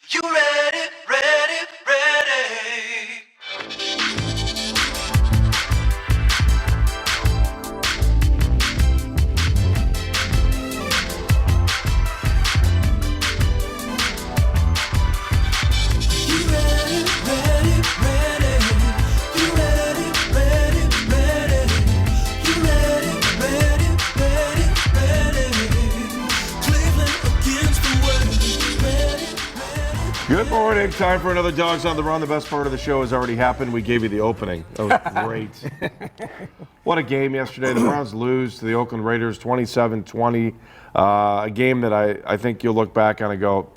You ready, ready, ready? Good morning. Time for another Dogs on the Run. The best part of the show has already happened. We gave you the opening. That was great. What a game yesterday. The Browns lose to the Oakland Raiders 27-20. A game that I think you'll look back on and go,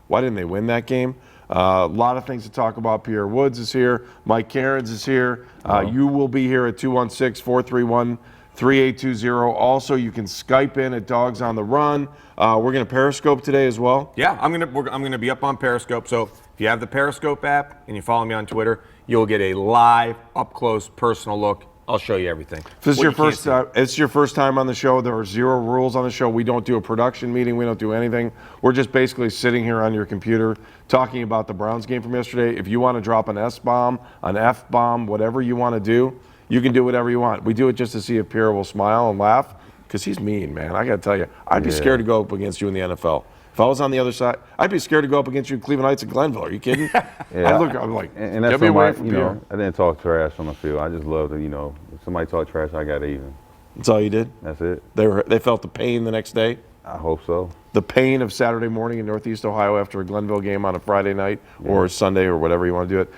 why didn't they win that game? A lot of things to talk about. Pierre Woods is here. Mike Cairns is here. You will be here at 216-431-3820. Also, you can Skype in at Dogs on the Run. We're going to Periscope today as well. Yeah, I'm gonna be up on Periscope. So if you have the Periscope app and you follow me on Twitter, you'll get a live, up close, personal look. I'll show you everything. If this is your first time, it's your first time on the show. There are zero rules on the show. We don't do a production meeting. We don't do anything. We're just basically sitting here on your computer talking about the Browns game from yesterday. If you want to drop an S-bomb, an F-bomb, whatever you want to do, you can do whatever you want. We do it just to see if Pierre will smile and laugh, because he's mean, man. I got to tell you, I'd be scared to go up against you in the NFL. If I was on the other side, I'd be scared to go up against you in Cleveland Heights and Glenville. Are you kidding? I'm like, and that's get me away from Pierre. I didn't talk trash on the field. I just love to, if somebody talk trash, I got even. That's all you did? That's it. They felt the pain the next day? I hope so. The pain of Saturday morning in Northeast Ohio after a Glenville game on a Friday night or Sunday or whatever you want to do it.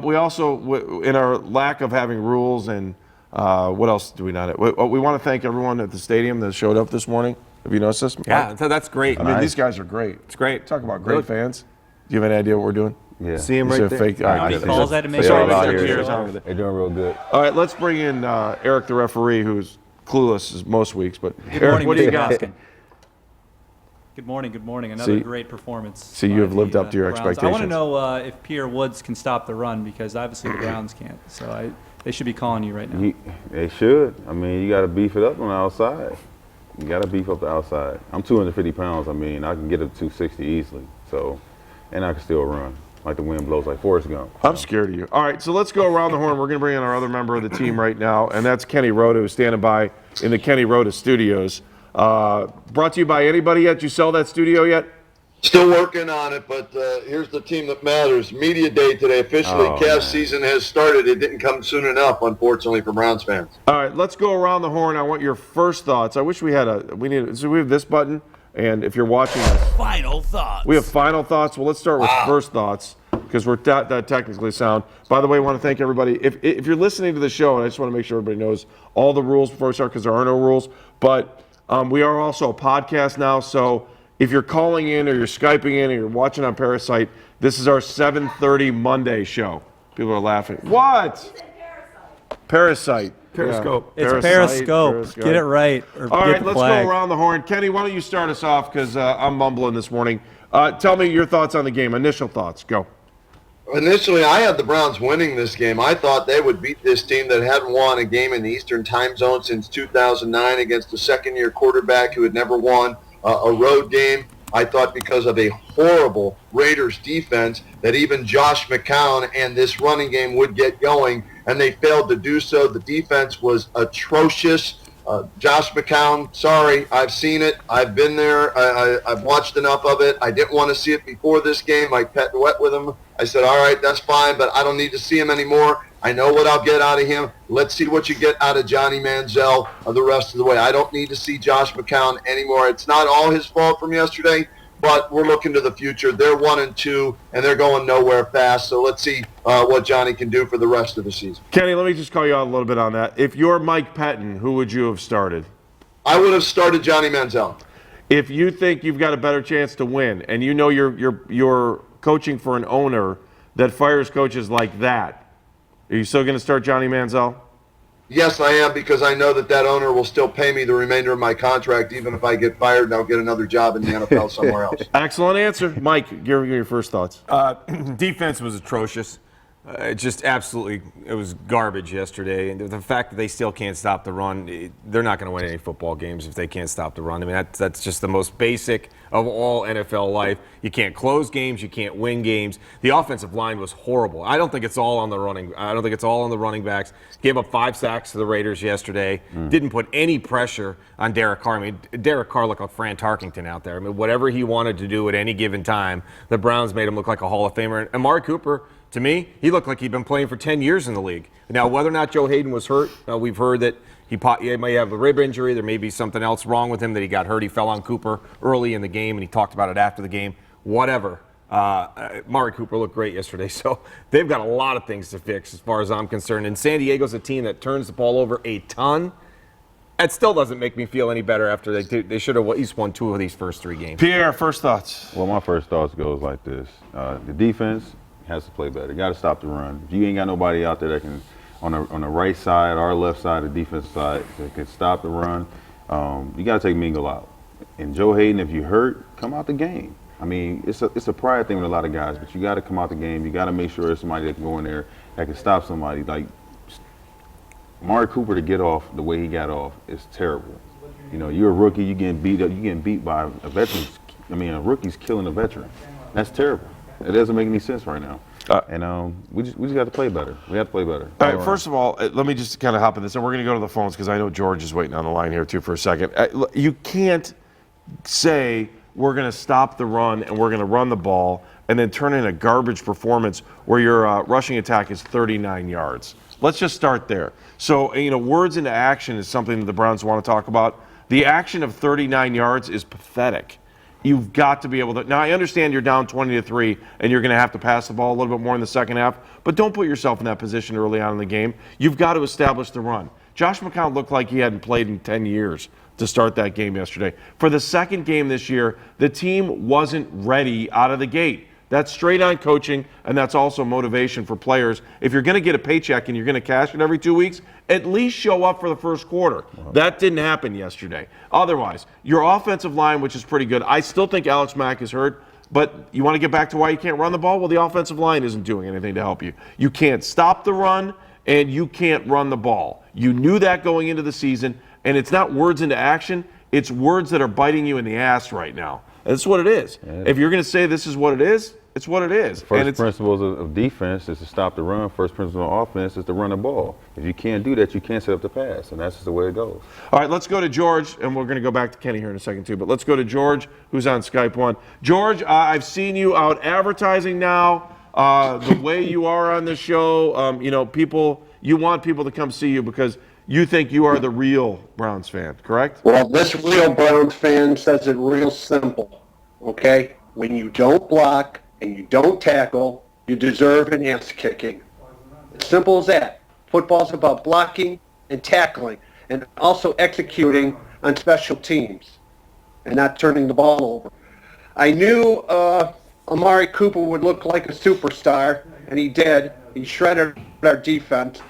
We also, in our lack of having rules and what else do we not have? We want to thank everyone at the stadium that showed up this morning. Have you noticed this? Yeah, that's great. I mean, these guys are great. It's great. Talk about great fans. Do you have any idea what we're doing? Yeah. See him right there. Fake, How many calls I had to make? They're They're doing real good. All right, let's bring in Eric, the referee, who's clueless as most weeks. But Good Eric, morning, what do you Mr. got? Baskin. Good morning. Another See- great performance. see, you by have lived the, up to your Browns. I expectations. want to know if Pierre Woods can stop the run, because obviously the Browns can't. So they should be calling you right now. They should. I mean, you got to beef it up on the outside. You got to beef up the outside. I'm 250 pounds. I mean, I can get up to 260 easily. So, and I can still run like the wind blows, like Forrest Gump. I'm scared of you. All right, so let's go around the horn. We're going to bring in our other member of the team right now, and that's Kenny Rhoda, who's standing by in the Kenny Rhoda studios. Brought to you by anybody yet? Did you sell that studio yet? Still working on it, but here's the team that matters. Media day today. Officially, Cavs season has started. It didn't come soon enough, unfortunately, for Browns fans. All right, let's go around the horn. I want your first thoughts. I wish we had so we have this button, and if you're watching us, Final thoughts. we have final thoughts. Well, let's start with first thoughts, because we're that technically sound. By the way, I want to thank everybody. If you're listening to the show, and I just want to make sure everybody knows all the rules before we start, because there are no rules, but we are also a podcast now, so if you're calling in or you're Skyping in or you're watching on Parasite, this is our 7:30 Monday show. People are laughing. What? Parasite. Periscope. It's Periscope. Get it right. Or All get right, the let's flag. go around the horn. Kenny, why don't you start us off, because I'm mumbling this morning. Tell me your thoughts on the game. Initial thoughts. Go. Initially, I had the Browns winning this game. I thought they would beat this team that hadn't won a game in the Eastern Time Zone since 2009 against a second-year quarterback who had never won a road game. I thought because of a horrible Raiders defense that even Josh McCown and this running game would get going, and they failed to do so. The defense was atrocious. Josh McCown, sorry, I've seen it. I've been there. I've watched enough of it. I didn't want to see it before this game. I pet and wet with him. I said, all right, that's fine, but I don't need to see him anymore. I know what I'll get out of him. Let's see what you get out of Johnny Manziel the rest of the way. I don't need to see Josh McCown anymore. It's not all his fault from yesterday, but we're looking to the future. They're 1-2, and they're going nowhere fast. So let's see what Johnny can do for the rest of the season. Kenny, let me just call you out a little bit on that. If you're Mike Pettin, who would you have started? I would have started Johnny Manziel. If you think you've got a better chance to win, and you know you're coaching for an owner that fires coaches like that, are you still going to start Johnny Manziel? Yes, I am, because I know that owner will still pay me the remainder of my contract, even if I get fired and I'll get another job in the NFL somewhere else. Excellent answer. Mike, give me your first thoughts. Defense was atrocious. It was garbage yesterday. And the fact that they still can't stop the run, they're not going to win any football games if they can't stop the run. I mean, that's just the most basic of all NFL life. You can't close games. You can't win games. The offensive line was horrible. I don't think it's all on the running backs. Gave up 5 sacks to the Raiders yesterday. Didn't put any pressure on Derek Carr. I mean, Derek Carr looked like Fran Tarkington out there. I mean, whatever he wanted to do at any given time, the Browns made him look like a Hall of Famer. And Amari Cooper, to me, he looked like he'd been playing for 10 years in the league. Now, whether or not Joe Hayden was hurt, we've heard that he might have a rib injury. There may be something else wrong with him, that he got hurt. He fell on Cooper early in the game, and he talked about it after the game. Whatever. Amari Cooper looked great yesterday. So they've got a lot of things to fix as far as I'm concerned. And San Diego's a team that turns the ball over a ton. That still doesn't make me feel any better after they should have at least won 2 of these first 3 games. Pierre, first thoughts. Well, my first thoughts goes like this. The defense has to play better. You got to stop the run. If you ain't got nobody out there that can, on the right side or left side, the defensive side, that can stop the run, you got to take Mingo out. And Joe Hayden, if you hurt, come out the game. I mean, it's a pride thing with a lot of guys, but you got to come out the game. You got to make sure there's somebody that can go in there that can stop somebody. Like Amari Cooper, to get off the way he got off is terrible. You know, you're a rookie, you getting beat up, you getting beat by a veteran. I mean, a rookie's killing a veteran. That's terrible. It doesn't make any sense right now. And we just got to play better. We have to play better. All right, first of all, let me just kind of hop in this, and we're going to go to the phones because I know George is waiting on the line here too for a second. You can't say we're going to stop the run and we're going to run the ball and then turn in a garbage performance where your rushing attack is 39 yards. Let's just start there. So, words into action is something that the Browns want to talk about. The action of 39 yards is pathetic. You've got to be able to. Now, I understand you're down 20-3 and you're going to have to pass the ball a little bit more in the second half, but don't put yourself in that position early on in the game. You've got to establish the run. Josh McCown looked like he hadn't played in 10 years to start that game yesterday. For the second game this year, the team wasn't ready out of the gate. That's straight on coaching, and that's also motivation for players. If you're going to get a paycheck and you're going to cash it every 2 weeks, at least show up for the first quarter. Wow. That didn't happen yesterday. Otherwise, your offensive line, which is pretty good, I still think Alex Mack is hurt, but you want to get back to why you can't run the ball? Well, the offensive line isn't doing anything to help you. You can't stop the run, and you can't run the ball. You knew that going into the season, and it's not words into action. It's words that are biting you in the ass right now. That's what it is. Yeah. If you're going to say this is what it is, it's what it is. First principles of defense is to stop the run. First principle of offense is to run the ball. If you can't do that, you can't set up the pass, and that's just the way it goes. All right, let's go to George, and we're going to go back to Kenny here in a second too, but let's go to George, who's on Skype 1. George, I've seen you out advertising now, the way you are on the show. You want people to come see you because you think you are the real Browns fan, correct? Well, this real Browns fan says it real simple, okay? When you don't block and you don't tackle, you deserve an ass kicking. As simple as that. Football's about blocking and tackling and also executing on special teams and not turning the ball over. I knew Amari Cooper would look like a superstar, and he did. He shredded our defense.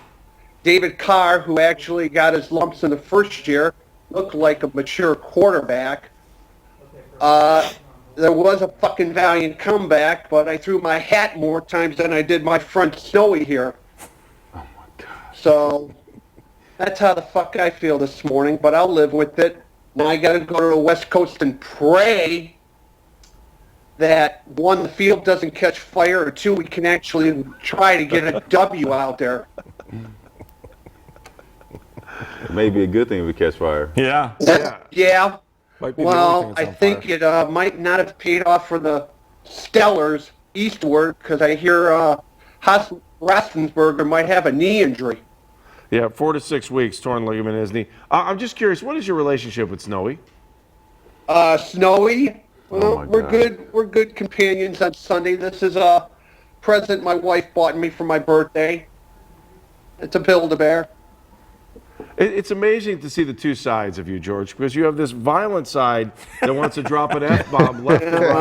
David Carr, who actually got his lumps in the first year, looked like a mature quarterback. There was a fucking valiant comeback, but I threw my hat more times than I did my friend Snowy here. Oh my God. So that's how the fuck I feel this morning, but I'll live with it. Now I got to go to the West Coast and pray that, one, the field doesn't catch fire, or two, we can actually try to get a W out there. It may be a good thing if we catch fire. Yeah. Yeah. Well, I think fire. it might not have paid off for the Stellars eastward, because I hear Roethlisberger might have a knee injury. Yeah, 4 to 6 weeks, torn ligament in his knee. I'm just curious, what is your relationship with Snowy? Snowy? Well, we're God. good. We're good companions on Sunday. This is a present my wife bought me for my birthday. It's a Build-A-Bear. It's amazing to see the two sides of you, George, because you have this violent side that wants to drop an F-bomb left and right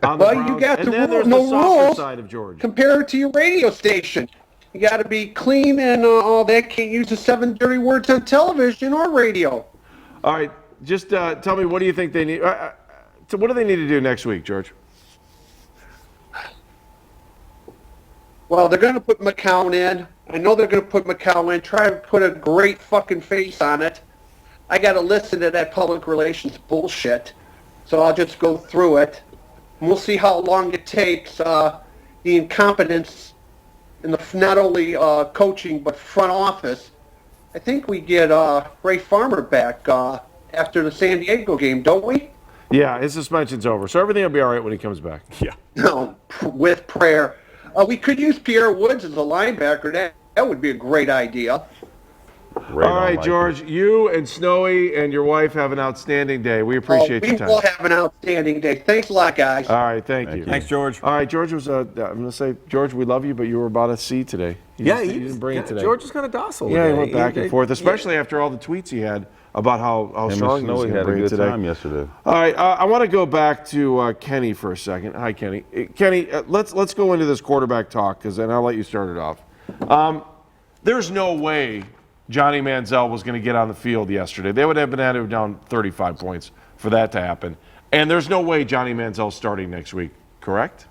on the Well, Browns, you got and the then there's no the softer rules side of George. compared to your radio station. You got to be clean and all that. Can't use the 7 dirty words on television or radio. All right, just tell me, what do you think they need? What do they need to do next week, George? Well, they're going to put McCown in. I know they're going to put McCown in. Try to put a great fucking face on it. I got to listen to that public relations bullshit. so I'll just go through it. And we'll see how long it takes. The incompetence in the not only coaching but front office. I think we get Ray Farmer back after the San Diego game, don't we? Yeah, his suspension's over, so everything will be all right when he comes back. Yeah. No, with prayer. We could use Pierre Woods as a linebacker. That would be a great idea. Ray All don't right, like George, it. you and Snowy and your wife have an outstanding day. We appreciate We your time. will have an outstanding day. Thanks a lot, guys. All right, thank you. Thanks, George. All right, George was. I'm going to say, George, we love you, but you were about a C today. You didn't bring it today. George is kind of docile. Yeah, he today. went back and forth, especially after all the tweets he had about how Him and strong he was Snowy going to had a bring it good today. time yesterday. All right, I want to go back to Kenny for a second. Hi, Kenny. Kenny, let's go into this quarterback talk, and I'll let you start it off. There's no way Johnny Manziel was going to get on the field yesterday. They would have been down 35 points for that to happen. And there's no way Johnny Manziel's starting next week, correct?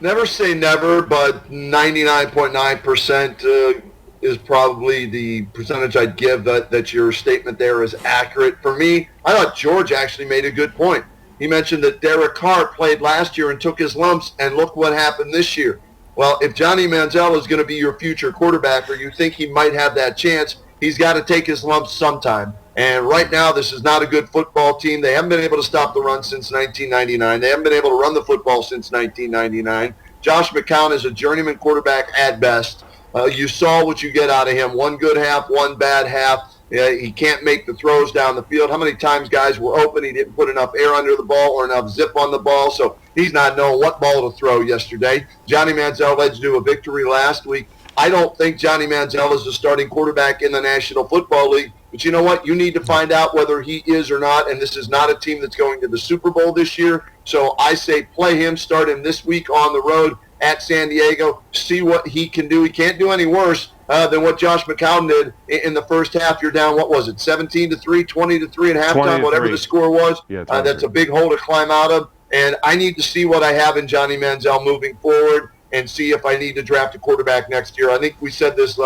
Never say never, but 99.9% is probably the percentage I'd give that your statement there is accurate. For me, I thought George actually made a good point. He mentioned that Derek Carr played last year and took his lumps, and look what happened this year. Well, if Johnny Manziel is going to be your future quarterback, or you think he might have that chance, he's got to take his lumps sometime. And right now, this is not a good football team. They haven't been able to stop the run since 1999. They haven't been able to run the football since 1999. Josh McCown is a journeyman quarterback at best. You saw what you get out of him. One good half, one bad half. He can't make the throws down the field. How many times guys were open, he didn't put enough air under the ball or enough zip on the ball, so he's not knowing what ball to throw yesterday. Johnny Manziel led you to a victory last week. I don't think Johnny Manziel is the starting quarterback in the National Football League, but you know what? You need to find out whether he is or not, and this is not a team that's going to the Super Bowl this year, so I say play him, start him this week on the road at San Diego, see what he can do. He can't do any worse than what Josh McCown did in the first half. You're down, what was it, 17-3, 20-3 at halftime, whatever the score was. Yeah, that's a big hole to climb out of. And I need to see what I have in Johnny Manziel moving forward and see if I need to draft a quarterback next year. I think we said this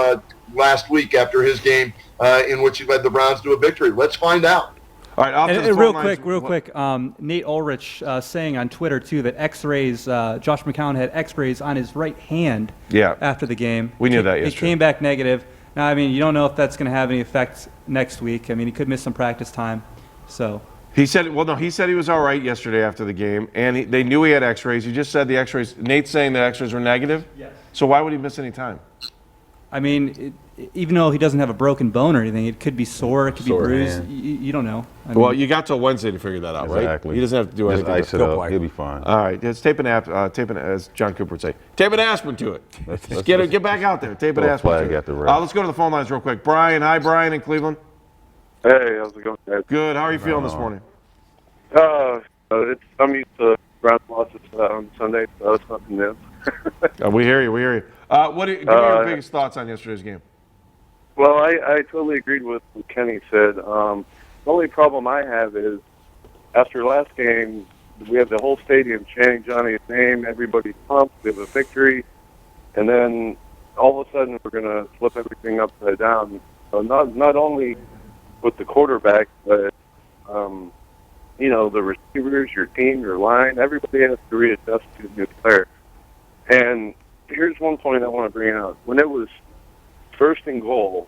last week after his game in which he led the Browns to a victory. Let's find out. All right, off to the real phone lines. quick, Nate Ulrich saying on Twitter, too, that X-rays, Josh McCown had X-rays on his right hand after the game. We knew that It yesterday. came back negative. Now, I mean, you don't know if that's going to have any effect next week. I mean, he could miss some practice time. So He said he was all right yesterday after the game, and they knew he had X-rays. You just said the X-rays. Nate's saying the X-rays were negative? Yes. So why would he miss any time? I mean, even though he doesn't have a broken bone or anything, it could be sore, it could Sore be bruised. hand. You don't know. I Well, mean, you got till Wednesday to figure that out, Exactly. right? He doesn't have to do Just anything. ice it Go up. play. He'll be fine. All right, just tape an as John Cooper would say. Tape an aspirin to it. Just get back out there. Tape an Throw a aspirin flag to at the it. ref. Let's go to the phone lines real quick. Brian, hi, Brian in Cleveland. Hey, how's it going, guys? Good. How are you feeling this morning? I'm used to Browns losses on Sunday, so it's nothing new. We hear you. We hear you. Give me your biggest thoughts on yesterday's game. Well, I totally agreed with what Kenny said. The only problem I have is after last game, we have the whole stadium chanting Johnny's name, everybody's pumped, we have a victory, and then all of a sudden we're going to flip everything upside down. So not only with the quarterback, but the receivers, your team, your line, everybody has to readjust to the new player. And here's one point I want to bring out. When it was first and goal,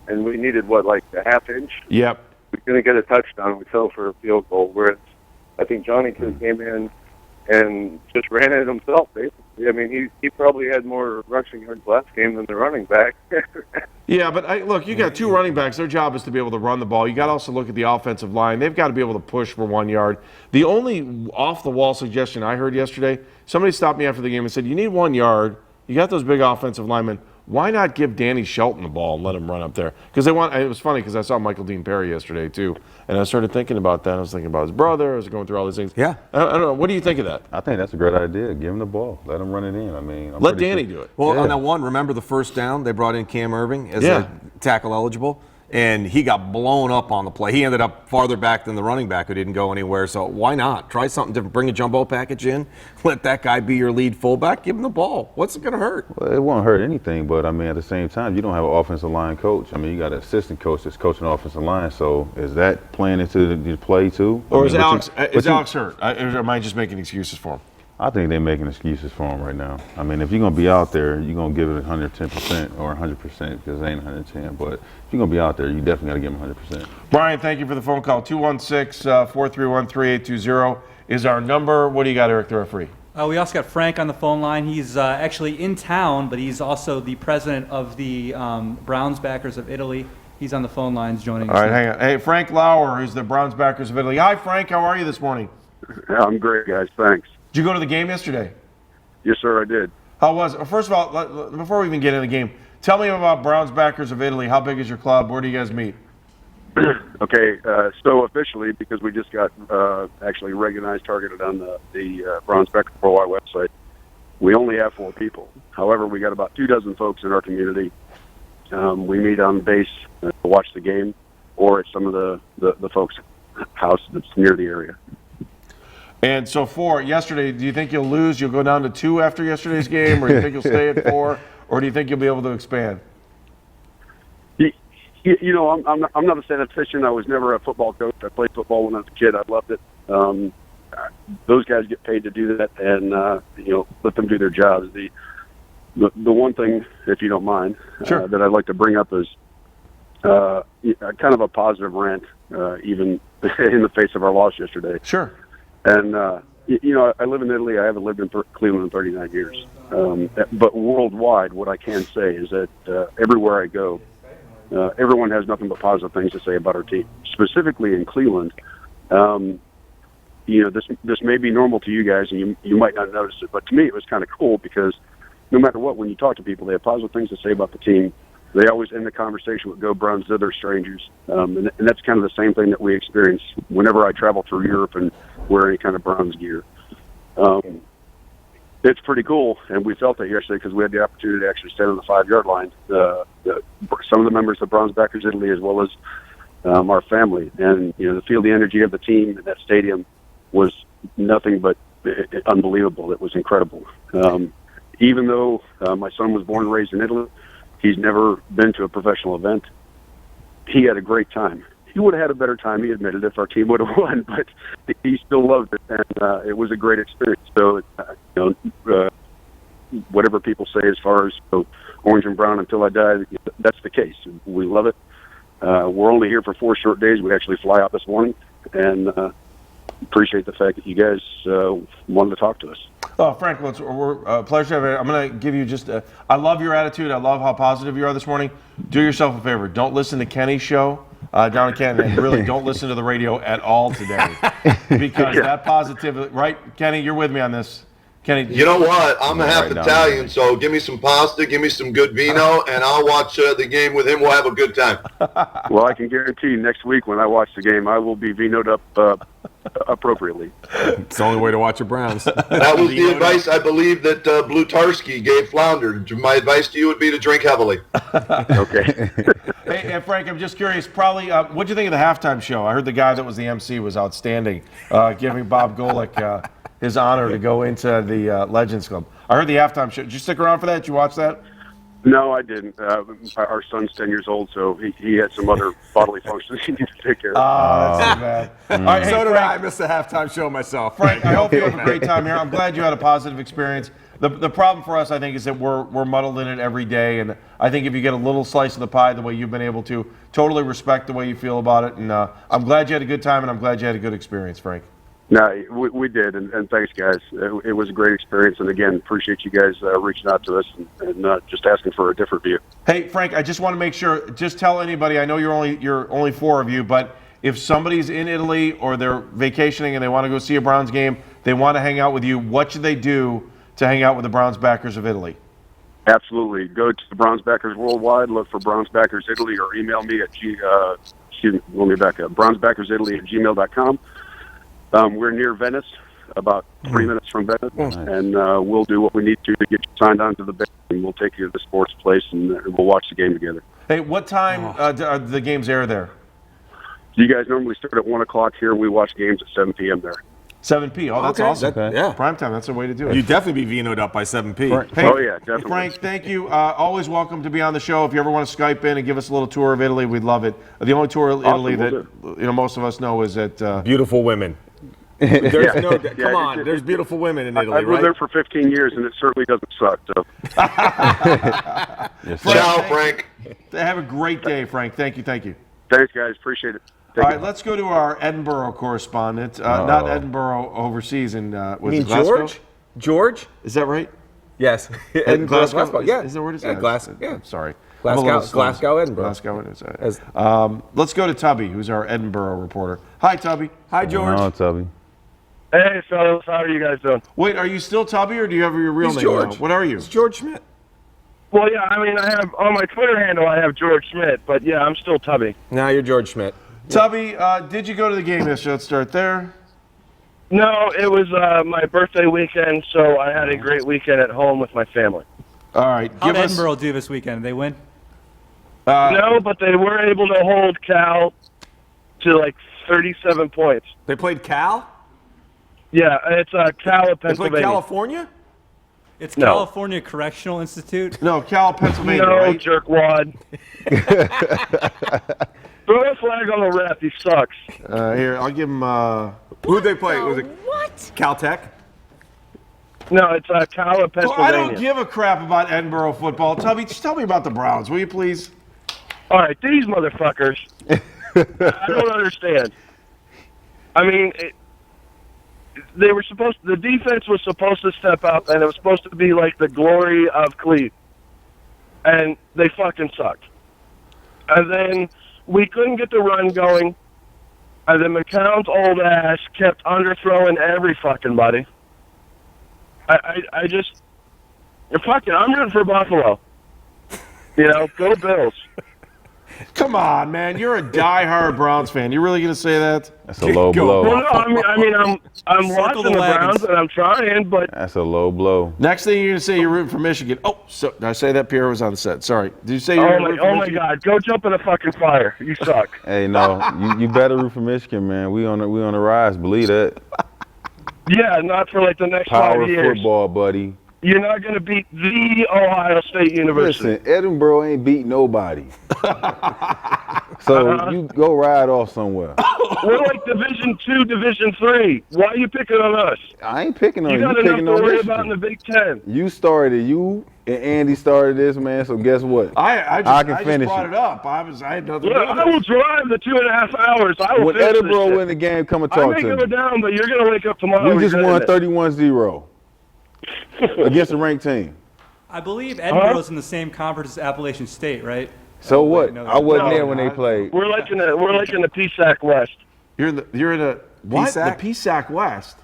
and we needed, a half inch? Yep. We couldn't get a touchdown. We fell for a field goal, whereas I think Johnny could have came in and just ran it himself, basically. I mean, he probably had more rushing yards last game than the running back. Yeah, but look, you got two running backs. Their job is to be able to run the ball. You got to also look at the offensive line. They've got to be able to push for 1 yard. The only off-the-wall suggestion I heard yesterday, somebody stopped me after the game and said, you need 1 yard. You got those big offensive linemen. Why not give Danny Shelton the ball and let him run up there? Because it was funny because I saw Michael Dean Perry yesterday too, and I started thinking about that. I was thinking about his brother. I was going through all these things. Yeah. I don't know. What do you think of that? I think that's a great idea. Give him the ball. Let him run it in. I mean, Let Danny do it. Well, Yeah. on that one, remember the first down? They brought in Cam Irving as Yeah. a tackle eligible. and he got blown up on the play. He ended up farther back than the running back who didn't go anywhere. So why not? Try something different. Bring a jumbo package in. Let that guy be your lead fullback. Give him the ball. What's it going to hurt? Well, it won't hurt anything, but I mean, at the same time, you don't have an offensive line coach. I mean, you got an assistant coach that's coaching the offensive line. So is that playing into the play too? Or is I mean, Alex hurt? Or am I just making excuses for him? I think they're making excuses for him right now. I mean, if you're going to be out there, you're going to give it 110% or 100% because it ain't 110. But if you're going to be out there, you definitely got to give him 100%. Brian, thank you for the phone call. 216-431-3820 is our number. What do you got, Eric, the referee? We also got Frank on the phone line. He's actually in town, but he's also the president of the Browns Backers of Italy. He's on the phone lines joining us. All right, hang on. Hey, Frank Lauer, who's the Browns Backers of Italy. Hi, Frank. How are you this morning? I'm great, guys. Thanks. Did you go to the game yesterday? Yes, sir, I did. How was it? First of all, before we even get into the game, tell me about Browns Backers of Italy. How big is your club? Where do you guys meet? Okay, so officially, because we just got actually recognized, targeted on the Browns Backers Worldwide website, we only have 4 people. However, we got about 24 folks in our community. We meet on base to watch the game, or at some of the folks' house that's near the area. And so 4, yesterday, do you think you'll lose? You'll go down to 2 after yesterday's game, or do you think you'll stay at 4, or do you think you'll be able to expand? You know, I'm not a statistician. I was never a football coach. I played football when I was a kid. I loved it. Those guys get paid to do that, and you know, let them do their jobs. The one thing, if you don't mind, sure, that I'd like to bring up is kind of a positive rant, even in the face of our loss yesterday. Sure. And, you know, I live in Italy. I haven't lived in Cleveland in 39 years. But worldwide, what I can say is that everywhere I go, everyone has nothing but positive things to say about our team. Specifically in Cleveland, you know, this may be normal to you guys, and you might not notice it, but to me it was kind of cool because no matter what, when you talk to people, they have positive things to say about the team. They always end the conversation with "Go Browns," they're strangers, and that's kind of the same thing that we experience whenever I travel through Europe and wear any kind of Browns gear. It's pretty cool, and we felt that yesterday because we had the opportunity to actually stand on the 5-yard line. Some of the members of Browns Backers Italy, as well as our family, and you know, to feel the energy of the team in that stadium was nothing but unbelievable. It was incredible. Even though my son was born and raised in Italy, he's never been to a professional event. He had a great time. He would have had a better time, he admitted, if our team would have won, but he still loved it, and it was a great experience. So, you know, whatever people say as far as orange and brown until I die, that's the case. We love it. We're only here for 4 short days. We actually fly out this morning, and appreciate the fact that you guys wanted to talk to us. Oh, Frank, we're a pleasure to have you. I'm going to give you just I love your attitude. I love how positive you are this morning. Do yourself a favor. Don't listen to Kenny's show down in Canada. And really don't listen to the radio at all today. Because that positivity, right, Kenny, you're with me on this. Kenny, you know what? I'm half Italian, so give me some pasta, give me some good vino, and I'll watch the game with him. We'll have a good time. Well, I can guarantee you next week when I watch the game, I will be vinoed up appropriately. It's the only way to watch the Browns. That was the advice I believe that Blutarski gave Flounder. My advice to you would be to drink heavily. Okay. Hey, Frank, I'm just curious, probably, what do you think of the halftime show? I heard the guy that was the MC was outstanding, giving Bob Golick his honor to go into the Legends Club. I heard the halftime show. Did you stick around for that? Did you watch that? No, I didn't. Our son's 10 years old, so he had some other bodily functions he needed to take care of. Oh, that's too bad. All right, hey, so did Frank, I missed the halftime show myself. Frank, I hope you have a great time here. I'm glad you had a positive experience. The problem for us, I think, is that we're muddled in it every day, and I think if you get a little slice of the pie the way you've been able to, totally respect the way you feel about it, and I'm glad you had a good time, and I'm glad you had a good experience, Frank. No, we did, and thanks, guys. It was a great experience, and again, appreciate you guys reaching out to us and just asking for a different view. Hey, Frank, I just want to make sure. Just tell anybody. I know you're only 4 of you, but if somebody's in Italy or they're vacationing and they want to go see a Browns game, they want to hang out with you. What should they do to hang out with the Browns Backers of Italy? Absolutely, go to the Browns Backers Worldwide. Look for Browns Backers Italy, or email me at brownsbackersitaly@gmail.com. We're near Venice, about 3 minutes from Venice, and we'll do what we need to get you signed on to the band, and we'll take you to the sports place, and we'll watch the game together. Hey, what time are the games air there? You guys normally start at 1 o'clock here. We watch games at 7 p.m. there. 7 p. Oh, that's Okay, awesome. yeah. Prime time. That's the way to do it. You'd definitely be vinoed up by 7 p. Hey, Oh, yeah, definitely. Frank, thank you. Always welcome to be on the show. If you ever want to Skype in and give us a little tour of Italy, we'd love it. The only tour of Italy Awesome, that most of us know is at. Beautiful women. There's come on. There's beautiful women in Italy, I've lived right? there for 15 years, and it certainly doesn't suck. So. Ciao, Frank. Have a great day, Frank. Thank you. Thanks, guys. Appreciate it. All right, let's go to our Edinburgh correspondent. Not Edinburgh overseas in was it Glasgow? George? George? Is that right? Yes. Glasgow? Yeah. Is that where it is? Yeah, Glasgow. Yeah. I'm sorry. Glasgow, Edinburgh. Glasgow it is. Let's go to Tubby, who's our Edinburgh reporter. Hi, Tubby. Hi, George. No, Tubby. Hey, fellas, how are you guys doing? Wait, are you still Tubby, or do you have your real He's name George. now? What are you? It's George Schmidt. Well, yeah, I mean, I have on my Twitter handle, I have George Schmidt, but yeah, I'm still Tubby. Now you're George Schmidt. Tubby, did you go to the game yesterday? Let's start there. No, it was my birthday weekend, so I had a great weekend at home with my family. All right. How did Edinburgh do this weekend? Did they win? No, but they were able to hold Cal to like 37 points. They played Cal? Yeah, it's Cal of They played Pennsylvania. It's No. California Correctional Institute. No, Cal, Pennsylvania, No, right? jerkwad. Throw a flag on the ref. He sucks. Here, I'll give him. Who'd they play? Was it Caltech? No, it's Cal of Well, Pennsylvania. I don't give a crap about Edinburgh football. Tubby, just tell me about the Browns, will you please? All right, these motherfuckers. I don't understand. I mean, they were supposed. The defense was supposed to step up, and it was supposed to be like the glory of Cleveland, and they fucking sucked. And then we couldn't get the run going, and then McCown's old ass kept underthrowing every fucking body. I just, fucking, I'm rooting for Buffalo. You know, go Bills. Come on, man. You're a diehard Browns fan. You really going to say that? That's a low blow. Well, no, I mean, I'm watching the wagons. Browns and I'm trying, but That's a low blow. Next thing you're going to say you're rooting for Michigan. Oh, so did I say that? Pierre was on set. Sorry. Did you say you're rooting for oh my Michigan? God, go jump in a fucking fire. You suck. Hey, no, you better root for Michigan, man. We on the rise. Believe that. Yeah, not for like the next Power 5 years. football, buddy. You're not going to beat the Ohio State University. Listen, Edinburgh ain't beat nobody. So you go ride off somewhere. We're like Division II, Division III. Why are you picking on us? I ain't picking on You you. got You enough picking to on worry about in Michigan. the Big Ten. You started. You and Andy started this, man. So guess what? I I can just finish brought it. it up. I had nothing Look, to do with I will it. drive the 2.5 hours. I will When finish this Edinburgh shit. win the game, come and I talk may to go me. down, but you're going to wake up tomorrow. We just won regretting 31-0 against a ranked team. I believe Edinburgh's in the same conference as Appalachian State, right? So Oh, wait, what? no, I wasn't no, there when they I- played. it. We're like in the PSAC West. You're in a what? PSAC? The PSAC West.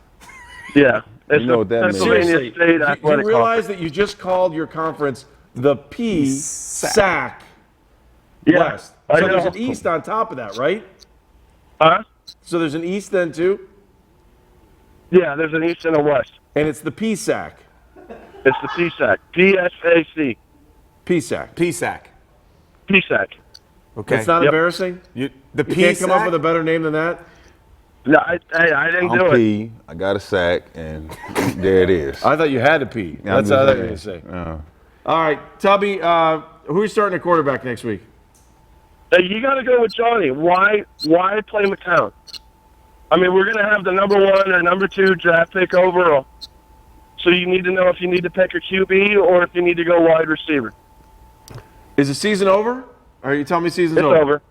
Yeah. It's You know what that means. Pennsylvania Seriously, State you Athletic realize that you just called your conference the PSAC Yeah, West. I So there's know. an East on top of that, right? Huh? So there's an East then too, Yeah, there's an East and a West. and it's the PSAC. It's the PSAC. PSAC. PSAC. PSAC. PSAC. Okay. It's not Yep. embarrassing. the You can't come up with a better name than that. No, I didn't do I'm it. P. I got a sack, and there it is. I thought you had to pee. Yeah, I'm That's how just they're going to saying. say. All right, Tubby, who's starting at quarterback next week? Hey, you got to go with Johnny. Why play McCown? I mean, we're going to have the number 1 or number 2 draft pick overall. So you need to know if you need to pick a QB or if you need to go wide receiver. Is the season over? Are you telling me season's It's over.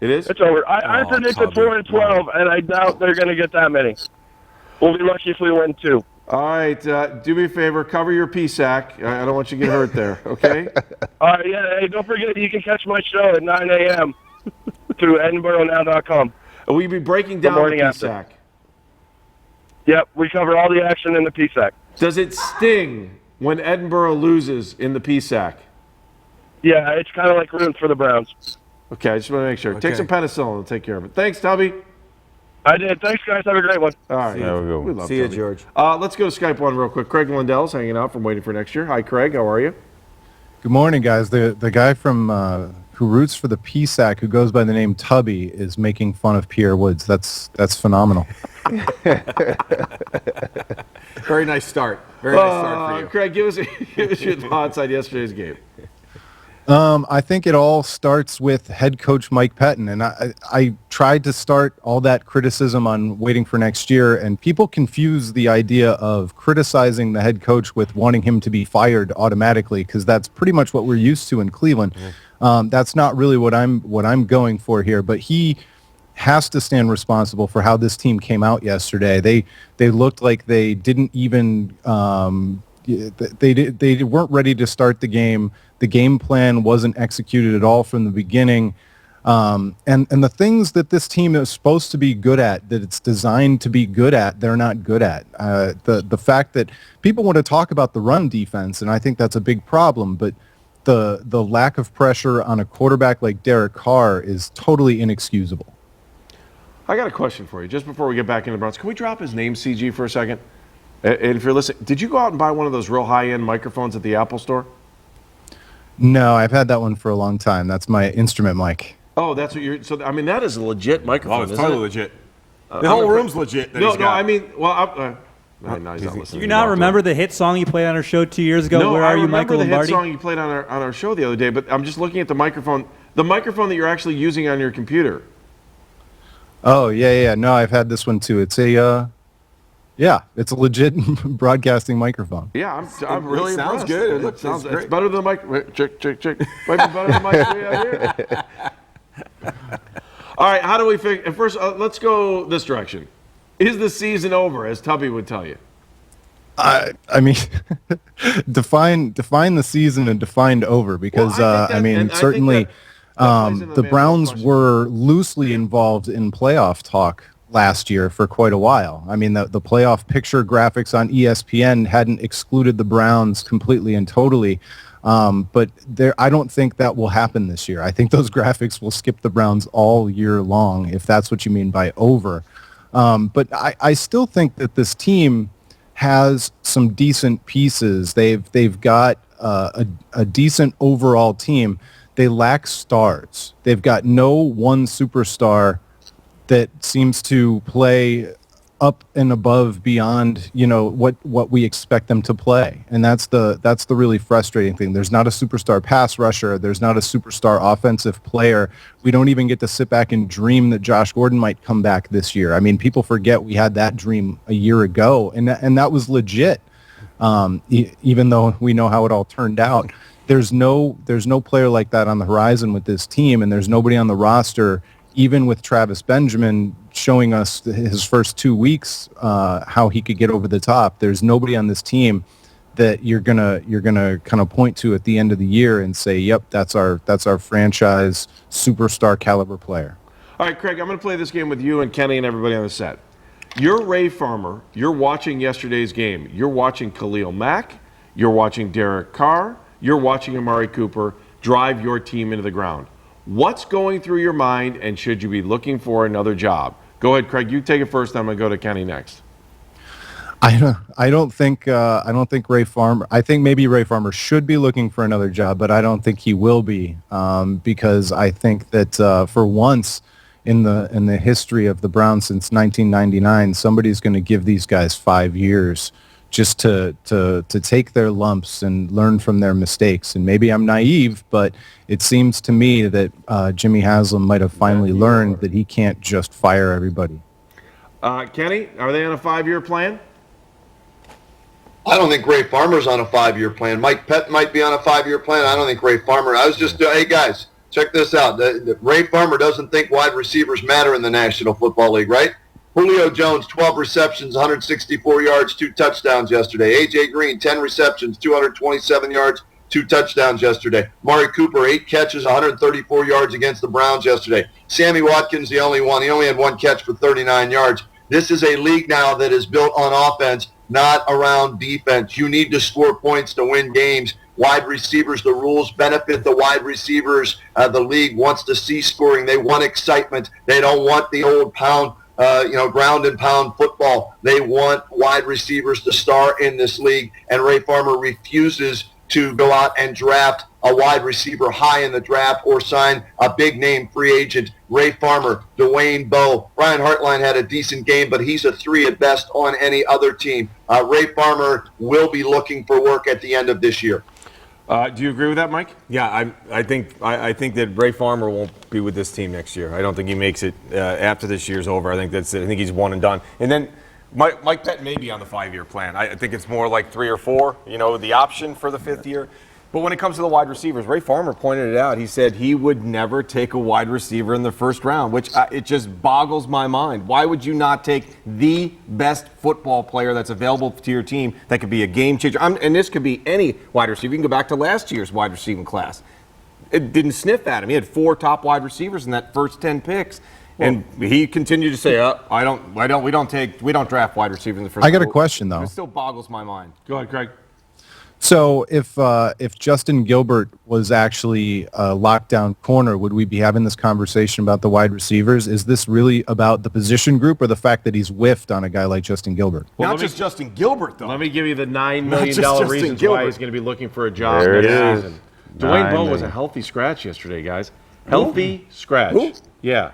It is? It's over. I predicted Tubby. 4-12, and I doubt they're going to get that many. We'll be lucky if we win 2. All right, do me a favor, cover your PSAC. I don't want you to get hurt there, okay? All right, yeah. Hey, don't forget you can catch my show at 9 a.m. through EdinburghNow.com. Will you be breaking down the morning after. PSAC? Yep, we cover all the action in the PSAC. Does it sting when Edinburgh loses in the PSAC? Yeah, it's kind of like rooting for the Browns. Okay, I just want to make sure. Take Okay. some penicillin and take care of it. Thanks, Tubby. I did. Thanks, guys. Have a great one. All right. There we go. We love See you, Tubby. George. Let's go to Skype one real quick. Craig Lindell's hanging out from Waiting for Next Year. Hi, Craig. How are you? Good morning, guys. The guy from who roots for the PSAC, who goes by the name Tubby, is making fun of Pierre Woods. That's phenomenal. Very nice start. Very nice start for you. Craig, give us your thoughts on yesterday's game. I think it all starts with head coach Mike Pettin, and I tried to start all that criticism on waiting for next year, and people confuse the idea of criticizing the head coach with wanting him to be fired automatically, because that's pretty much what we're used to in Cleveland. That's not really what I'm going for here, but he has to stand responsible for how this team came out yesterday. They looked like they didn't even they weren't ready to start the game. The game plan wasn't executed at all from the beginning. And the things that this team is supposed to be good at, that it's designed to be good at, they're not good at. The fact that people want to talk about the run defense, and I think that's a big problem, but the lack of pressure on a quarterback like Derek Carr is totally inexcusable. I got a question for you, just before we get back into the Browns. Can we drop his name, CG, for a second? And if you're listening, did you go out and buy one of those real high-end microphones at the Apple store? No, I've had that one for a long time. That's my instrument mic. Oh, that's what you're. So I mean, that is a legit microphone. Oh, it's isn't totally it? legit. The whole room's legit. That No, he's got. I mean, well, no, he's not listening. Do you not remember the hit song you played on our show 2 years ago? No, Where I Are You, remember Michael the hit Lombardi? song you played on our show the other day, but I'm just looking at the microphone that you're actually using on your computer. Oh, yeah. No, I've had this one too. It's it's a legit broadcasting microphone. Yeah, I'm really sounds impressed. good. It sounds great. It's better than the mic. Check. Might be better than the mic we have here. All right, how do we fix? First, let's go this direction. Is the season over, as Tubby would tell you? I mean, define the season and defined over, because certainly the Browns were loosely involved in playoff talk last year for quite a while. I mean, the playoff picture graphics on ESPN hadn't excluded the Browns completely and totally, but I don't think that will happen this year. I think those graphics will skip the Browns all year long, if that's what you mean by over. But I still think that this team has some decent pieces. They've got a decent overall team. They lack stars. They've got no one superstar that seems to play up and above beyond, what we expect them to play. And that's the really frustrating thing. There's not a superstar pass rusher. There's not a superstar offensive player. We don't even get to sit back and dream that Josh Gordon might come back this year. I mean, people forget we had that dream a year ago, and that was legit. Even though we know how it all turned out, there's no player like that on the horizon with this team, and there's nobody on the roster, even with Travis Benjamin showing us his first 2 weeks how he could get over the top. There's nobody on this team that you're gonna kind of point to at the end of the year and say, "Yep, that's our franchise superstar caliber player." All right, Craig, I'm going to play this game with you and Kenny and everybody on the set. You're Ray Farmer. You're watching yesterday's game. You're watching Khalil Mack. You're watching Derek Carr. You're watching Amari Cooper drive your team into the ground. What's going through your mind, and should you be looking for another job? Go ahead, Craig. You take it first. I'm going to go to Kenny next. I don't think Ray Farmer. I think maybe Ray Farmer should be looking for another job, but I don't think he will be, because I think that for once in the history of the Browns since 1999, somebody's going to give these guys 5 years just to take their lumps and learn from their mistakes. And maybe I'm naive, but it seems to me that Jimmy Haslam might have finally learned that he can't just fire everybody. Kenny, are they on a 5-year plan? I don't think Ray Farmer's on a 5-year plan. Mike Pett might be on a 5-year plan. I don't think Ray Farmer. I was just, hey guys, check this out. Ray Farmer doesn't think wide receivers matter in the National Football League, right? Julio Jones, 12 receptions, 164 yards, 2 touchdowns yesterday. A.J. Green, 10 receptions, 227 yards, 2 touchdowns yesterday. Amari Cooper, 8 catches, 134 yards against the Browns yesterday. Sammy Watkins, the only one. He only had 1 catch for 39 yards. This is a league now that is built on offense, not around defense. You need to score points to win games. Wide receivers, the rules benefit the wide receivers. The league wants to see scoring. They want excitement. They don't want the old ground and pound football. They want wide receivers to star in this league, and Ray Farmer refuses to go out and draft a wide receiver high in the draft or sign a big name free agent. Ray Farmer, Dwayne Bowe. Brian Hartline had a decent game, but he's a 3 at best on any other team. Ray Farmer will be looking for work at the end of this year. Do you agree with that, Mike? Yeah, I think that Ray Farmer won't be with this team next year. I don't think he makes it after this year's over. I think that's it. I think he's one and done. And then Mike Pettin may be on the 5-year plan. I think it's more like 3 or 4. The option for the 5th year. But when it comes to the wide receivers, Ray Farmer pointed it out. He said he would never take a wide receiver in the first round, which it just boggles my mind. Why would you not take the best football player that's available to your team that could be a game changer? And this could be any wide receiver. You can go back to last year's wide receiving class. It didn't sniff at him. He had 4 top wide receivers in that first 10 picks. And he continued to say, we don't draft wide receivers in the first. I got a question though. It still boggles my mind. Go ahead, Craig. So if Justin Gilbert was actually a lockdown corner, would we be having this conversation about the wide receivers? Is this really about the position group or the fact that he's whiffed on a guy like Justin Gilbert? Well, not just Justin Gilbert, though. Let me give you the $9 million reasons why he's going to be looking for a job There it next is. season. Dwayne Bowe was a million. healthy scratch yesterday, guys. Healthy scratch. Who? Yeah.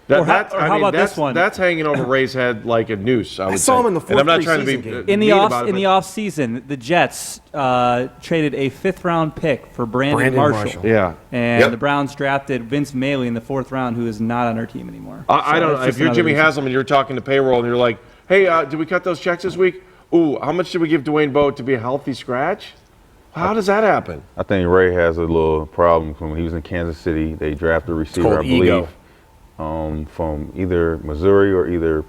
How about this one? That's hanging over Ray's head like a noose. I saw him in the fourth And I'm not trying to be preseason game. In the mean off about it, in the but- off season, the Jets traded a 5th-round pick for Brandon Marshall. Yeah. And Yep. the Browns drafted Vince Maley in the 4th round, who is not on our team anymore. I don't know. that's If just you're another Jimmy reason. Haslam and you're talking to payroll and you're like, hey, did we cut those checks this week? Ooh, how much did we give Dwayne Bowe to be a healthy scratch? How does that happen? I think Ray has a little problem from when he was in Kansas City. They drafted a receiver, I called believe, ego. from either Missouri or either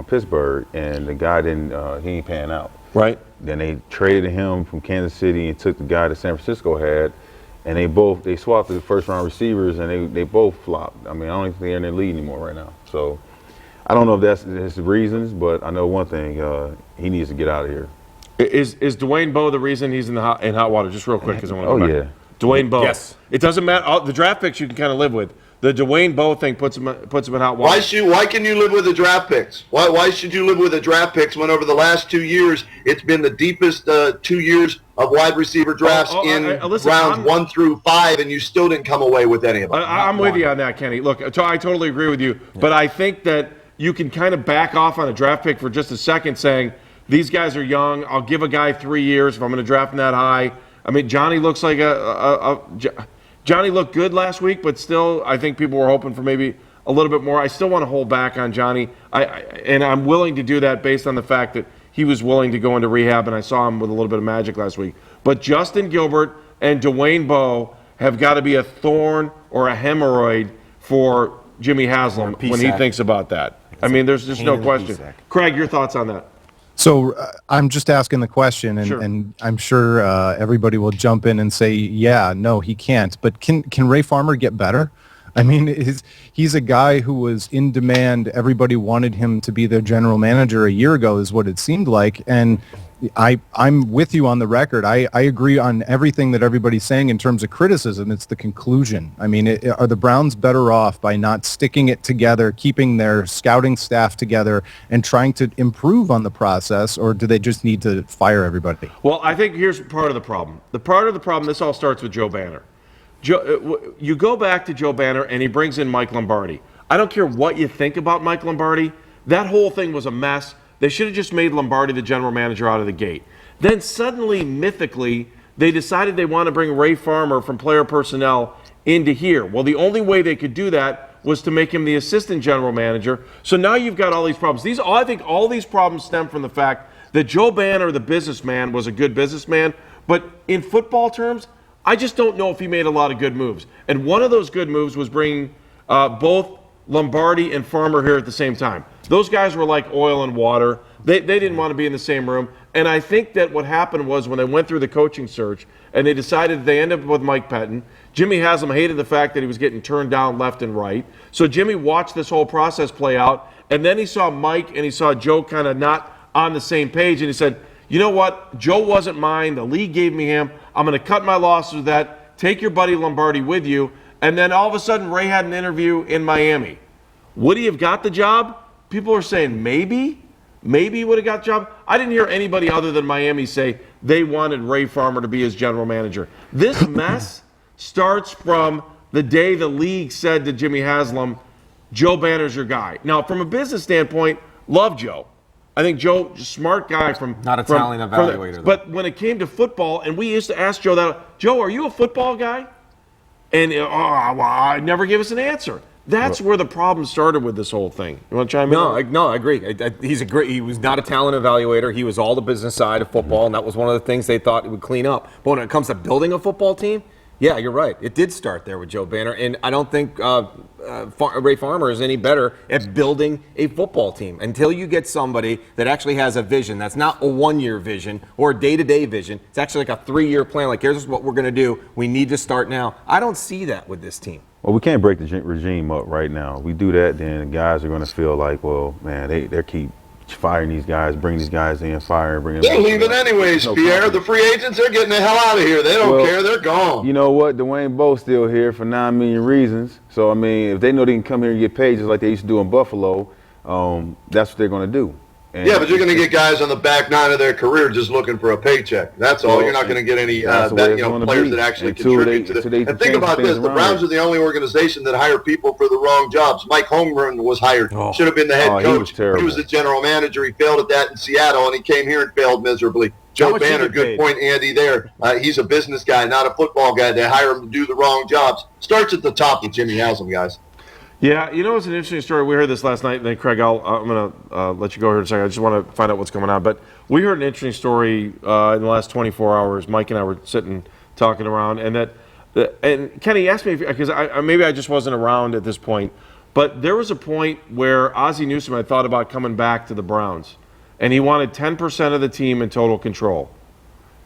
Pittsburgh, and the guy didn't. He ain't pan out. Right. Then they traded him from Kansas City and took the guy that San Francisco had, and they swapped the 1st-round receivers, and they both flopped. I mean, I don't even think they're in their league anymore right now. So I don't know if that's his reasons, but I know one thing: he needs to get out of here. Is Dwayne Bowe the reason he's in hot water? Just real quick, because I want to go back. Yeah. Dwayne Bowe. Yes. It doesn't matter. The draft picks you can kind of live with. The Dwayne Bowe thing puts him in hot water. Why can you live with the draft picks? Why should you live with the draft picks when over the last 2 years it's been the deepest 2 years of wide receiver drafts Listen, rounds 1 through 5, and you still didn't come away with any of them? I'm with you on that, Kenny. Look, I totally agree with you, but I think that you can kind of back off on a draft pick for just a second, saying these guys are young. I'll give a guy 3 years if I'm going to draft him that high. I mean, Johnny looks like Johnny looked good last week, but still, I think people were hoping for maybe a little bit more. I still want to hold back on Johnny, and I'm willing to do that based on the fact that he was willing to go into rehab, and I saw him with a little bit of magic last week. But Justin Gilbert and Dwayne Bowe have got to be a thorn or a hemorrhoid for Jimmy Haslam when he thinks about that. I mean, there's just no question. Craig, your thoughts on that? So I'm just asking the question, and, Sure. and I'm sure everybody will jump in and say, yeah, no, he can't. But can Ray Farmer get better? I mean, he's a guy who was in demand. Everybody wanted him to be their general manager a year ago is what it seemed like. And I'm with you on the record. I agree on everything that everybody's saying in terms of criticism. It's the conclusion. I mean, are the Browns better off by not sticking it together, keeping their scouting staff together, and trying to improve on the process, or do they just need to fire everybody? Well, I think here's part of the problem. This all starts with Joe Banner. You go back to Joe Banner, and he brings in Mike Lombardi. I don't care what you think about Mike Lombardi. That whole thing was a mess. They should have just made Lombardi the general manager out of the gate. Then suddenly, mythically, they decided they want to bring Ray Farmer from player personnel into here. Well, the only way they could do that was to make him the assistant general manager. So now you've got all these problems. I think all these problems stem from the fact that Joe Banner, the businessman, was a good businessman. But in football terms, I just don't know if he made a lot of good moves. And one of those good moves was bringing both Lombardi and Farmer here at the same time. Those guys were like oil and water. They didn't want to be in the same room. And I think that what happened was when they went through the coaching search and they decided they ended up with Mike Pettin, Jimmy Haslam hated the fact that he was getting turned down left and right. So Jimmy watched this whole process play out. And then he saw Mike and he saw Joe kind of not on the same page. And he said, you know what? Joe wasn't mine. The league gave me him. I'm going to cut my losses with that. Take your buddy Lombardi with you. And then all of a sudden, Ray had an interview in Miami. Would he have got the job? People are saying maybe he would have got the job. I didn't hear anybody other than Miami say they wanted Ray Farmer to be his general manager. This mess starts from the day the league said to Jimmy Haslam, Joe Banner's your guy. Now, from a business standpoint, love Joe. I think Joe, smart guy Not a talent evaluator, though. But when it came to football, and we used to ask Joe that, Joe, are you a football guy? And I never give us an answer. That's where the problem started with this whole thing. You want to chime in? No, I agree. He was not a talent evaluator. He was all the business side of football, and that was one of the things they thought it would clean up. But when it comes to building a football team, yeah, you're right. It did start there with Joe Banner, and I don't think Ray Farmer is any better at building a football team until you get somebody that actually has a vision. That's not a one-year vision or a day-to-day vision. It's actually like a 3-year plan. Like, here's what we're going to do. We need to start now. I don't see that with this team. Well, we can't break the regime up right now. If we do that, then the guys are going to feel like, well, man, they keep firing these guys, bring these guys in, fire, bring them. They're leaving anyways, Pierre. The free agents, they're getting the hell out of here. They don't care. They're gone. You know what? Dwayne Bowe's still here for 9 million reasons. So, I mean, if they know they can come here and get paid just like they used to do in Buffalo, that's what they're going to do. And yeah, but you're going to get guys on the back nine of their career just looking for a paycheck. That's all. You're not going to get any players that actually contribute to this. And think about this. The Browns are the only organization that hire people for the wrong jobs. Mike Holmgren was hired. Should have been the head coach. He was the general manager. He failed at that in Seattle, and he came here and failed miserably. Joe Banner, good point, Andy, there. He's a business guy, not a football guy. They hire him to do the wrong jobs. Starts at the top with Jimmy Haslam, guys. Yeah, you know, it's an interesting story. We heard this last night, and then Craig, I'm going to let you go here in a second. I just want to find out what's going on. But we heard an interesting story in the last 24 hours. Mike and I were sitting talking around, and Kenny asked me, because maybe I just wasn't around at this point, but there was a point where Ozzie Newsome had thought about coming back to the Browns, and he wanted 10% of the team in total control.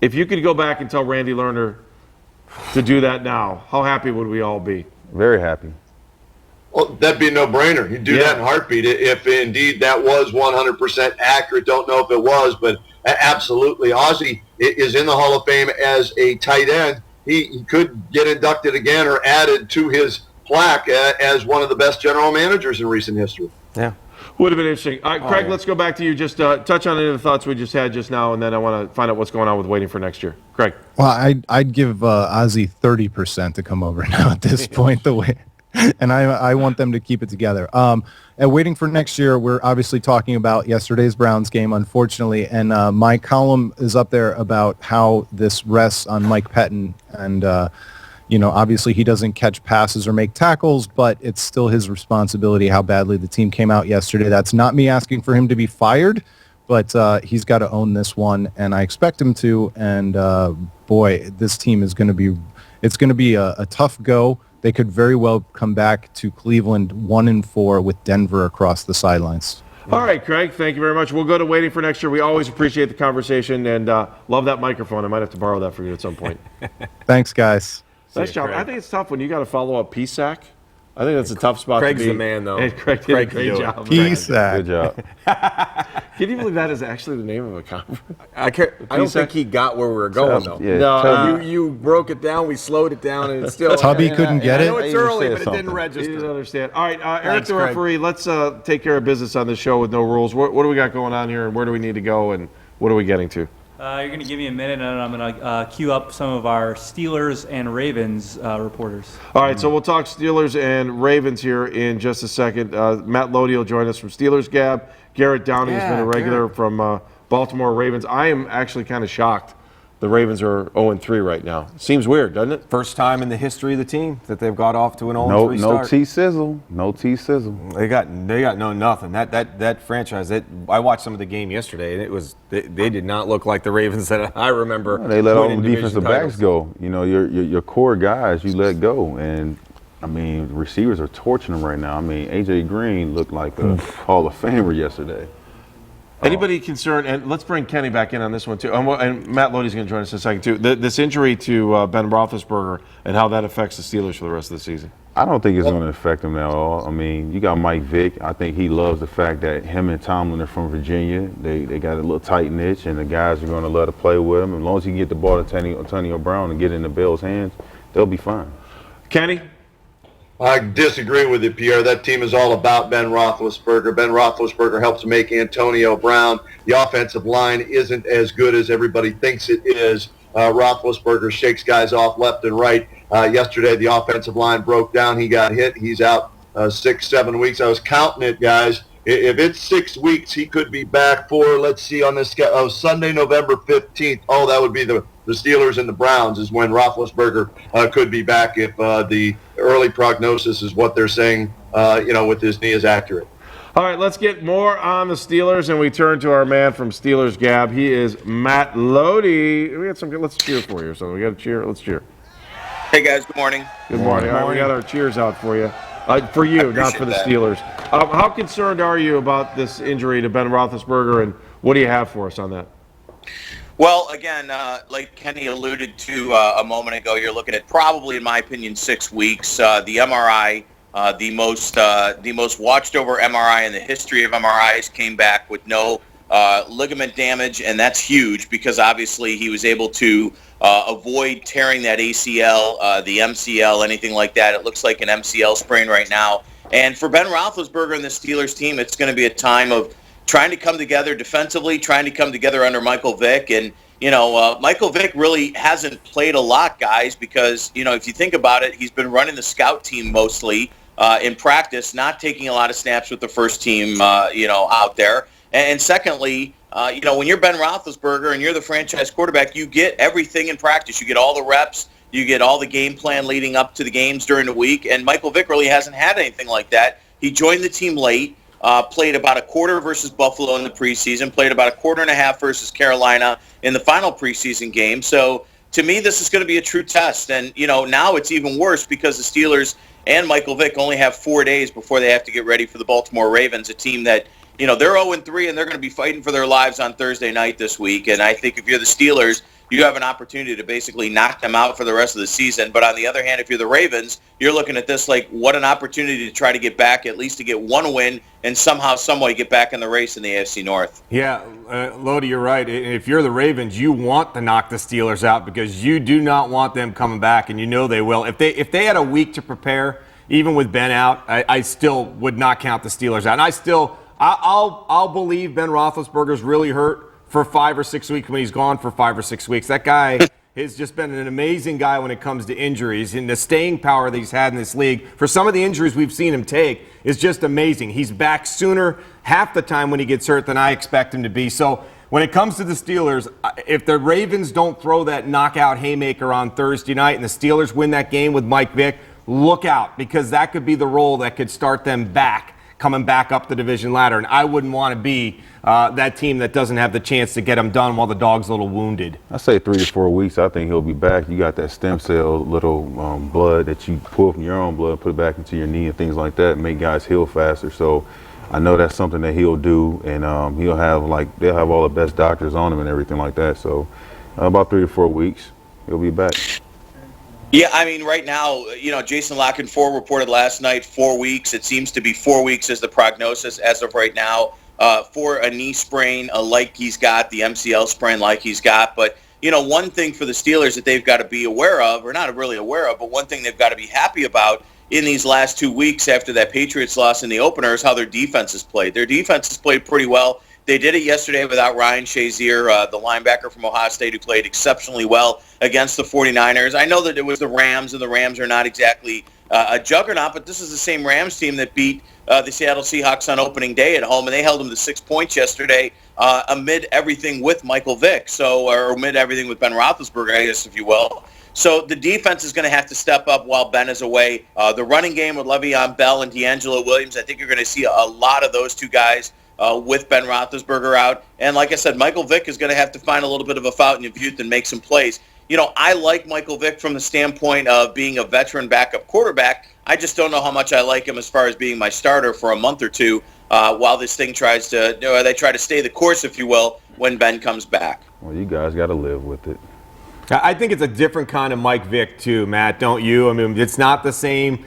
If you could go back and tell Randy Lerner to do that now, how happy would we all be? Very happy. Well, that'd be a no-brainer. You'd do that in a heartbeat if indeed that was 100% accurate. Don't know if it was, but absolutely. Ozzie is in the Hall of Fame as a tight end. He could get inducted again or added to his plaque as one of the best general managers in recent history. Yeah. Would have been interesting. All right, Craig, let's go back to you. Just touch on any of the thoughts we just had just now, and then I want to find out what's going on with waiting for next year. Craig. Well, I'd give Ozzie 30% to come over now at this point. The way. And I want them to keep it together. And waiting for next year, we're obviously talking about yesterday's Browns game, unfortunately. And my column is up there about how this rests on Mike Pettin. And, obviously he doesn't catch passes or make tackles, but it's still his responsibility how badly the team came out yesterday. That's not me asking for him to be fired, but he's got to own this one. And I expect him to. And, boy, this team is going to be a tough go. They could very well come back to Cleveland 1-4 with Denver across the sidelines. All right, Craig, thank you very much. We'll go to waiting for next year. We always appreciate the conversation and love that microphone. I might have to borrow that from you at some point. Thanks, guys. Nice job. Craig. I think it's tough when you got to follow up PSAC. I think that's a tough spot Craig's to be. the man, though. And Craig did a great job. PSAC. Good job. Can you believe that is actually the name of a conference? I don't think he got where we were going, though. Yeah, No, You broke it down, we slowed it down, and it's still... Tubby couldn't get I it? know it's early, but it didn't You register. didn't understand. All right, Eric Thanks, the Craig. referee, let's take care of business on this show with no rules. What do we got going on here, and where do we need to go, and what are we getting to? You're going to give me a minute, and I'm going to queue up some of our Steelers and Ravens reporters. All right, so we'll talk Steelers and Ravens here in just a second. Matt Lodi will join us from Steelers Gab. Garrett Downey has been a regular from Baltimore Ravens. I am actually kind of shocked the Ravens are 0-3 right now. Seems weird, doesn't it? First time in the history of the team that they've got off to an 0-3 start. No T-sizzle. No T-sizzle. They got no nothing. That franchise. I watched some of the game yesterday, and they did not look like the Ravens that I remember. They let all the winning defensive division backs go. You know, your core guys you let go, and I mean receivers are torching them right now. I mean AJ Green looked like a Hall of Famer yesterday. Anybody concerned, and let's bring Kenny back in on this one too, and Matt Lodi's going to join us in a second too, this injury to Ben Roethlisberger and how that affects the Steelers for the rest of the season? I don't think it's going to affect him at all. I mean, you got Mike Vick. I think he loves the fact that him and Tomlin are from Virginia. They got a little tight niche, and the guys are going to love to play with him. As long as he can get the ball to Antonio Brown and get it in the Bills' hands, they'll be fine. Kenny? I disagree with you, Pierre. That team is all about Ben Roethlisberger. Ben Roethlisberger helps make Antonio Brown. The offensive line isn't as good as everybody thinks it is. Roethlisberger shakes guys off left and right. Yesterday, the offensive line broke down. He got hit. He's out 6-7 weeks. I was counting it, guys. If it's 6 weeks, he could be back for, let's see, on this Sunday, November 15th. Oh, that would be the Steelers and the Browns is when Roethlisberger could be back if the early prognosis is what they're saying, with his knee is accurate. All right, let's get more on the Steelers, and we turn to our man from Steelers Gab. He is Matt Lodi. We got some. Let's cheer for you. So we got to cheer. Let's cheer. Hey guys, good morning. Good morning. All right, we got our cheers out for you. For you, not for the Steelers. How concerned are you about this injury to Ben Roethlisberger, and what do you have for us on that? Well, again, like Kenny alluded to a moment ago, you're looking at probably, in my opinion, 6 weeks. The MRI, the most watched over MRI in the history of MRIs, came back with no ligament damage, and that's huge because obviously he was able to avoid tearing that ACL, the MCL, anything like that. It looks like an MCL sprain right now. And for Ben Roethlisberger and the Steelers team, it's going to be a time of trying to come together defensively, trying to come together under Michael Vick. And, Michael Vick really hasn't played a lot, guys, because, if you think about it, he's been running the scout team mostly in practice, not taking a lot of snaps with the first team, out there. And secondly, when you're Ben Roethlisberger and you're the franchise quarterback, you get everything in practice. You get all the reps. You get all the game plan leading up to the games during the week. And Michael Vick really hasn't had anything like that. He joined the team late, played about a quarter versus Buffalo in the preseason, played about a quarter and a half versus Carolina in the final preseason game. So to me, this is going to be a true test. And, now it's even worse because the Steelers and Michael Vick only have 4 days before they have to get ready for the Baltimore Ravens, a team that, they're 0-3 and they're going to be fighting for their lives on Thursday night this week. And I think if you're the Steelers, you have an opportunity to basically knock them out for the rest of the season. But on the other hand, if you're the Ravens, you're looking at this like what an opportunity to try to get back, at least to get one win and somehow, someway get back in the race in the AFC North. Yeah, Lodi, you're right. If you're the Ravens, you want to knock the Steelers out because you do not want them coming back, and they will. If they had a week to prepare, even with Ben out, I still would not count the Steelers out. And I'll believe Ben Roethlisberger's really hurt for 5 or 6 weeks when he's gone for 5 or 6 weeks. That guy has just been an amazing guy when it comes to injuries, and the staying power that he's had in this league for some of the injuries we've seen him take is just amazing. He's back sooner half the time when he gets hurt than I expect him to be. So when it comes to the Steelers, if the Ravens don't throw that knockout haymaker on Thursday night and the Steelers win that game with Mike Vick, look out, because that could be the role that could start them coming back up the division ladder. And I wouldn't want to be that team that doesn't have the chance to get him done while the dog's a little wounded. I say 3 to 4 weeks. I think he'll be back. You got that stem cell little blood that you pull from your own blood, put it back into your knee and things like that, make guys heal faster. So I know that's something that he'll do, and they'll have all the best doctors on him and everything like that. So about 3 to 4 weeks, he'll be back. Yeah, I mean, right now, Jason La Canfora reported last night 4 weeks. It seems to be 4 weeks as the prognosis as of right now for a knee sprain like he's got, the MCL sprain like he's got. But, one thing for the Steelers that they've got to be aware of, or not really aware of, but one thing they've got to be happy about in these last 2 weeks after that Patriots loss in the opener is how their defense has played. Their defense has played pretty well. They did it yesterday without Ryan Shazier, the linebacker from Ohio State, who played exceptionally well against the 49ers. I know that it was the Rams, and the Rams are not exactly a juggernaut, but this is the same Rams team that beat the Seattle Seahawks on opening day at home, and they held them to 6 points yesterday amid everything with Michael Vick, or amid everything with Ben Roethlisberger, I guess, if you will. So the defense is going to have to step up while Ben is away. The running game with Le'Veon Bell and D'Angelo Williams, I think you're going to see a lot of those two guys with Ben Roethlisberger out. And like I said, Michael Vick is going to have to find a little bit of a fountain of youth and make some plays. I like Michael Vick from the standpoint of being a veteran backup quarterback. I just don't know how much I like him as far as being my starter for a month or two while this thing tries to, they try to stay the course, if you will, when Ben comes back. Well, you guys got to live with it. I think it's a different kind of Mike Vick too, Matt, don't you? I mean, it's not the same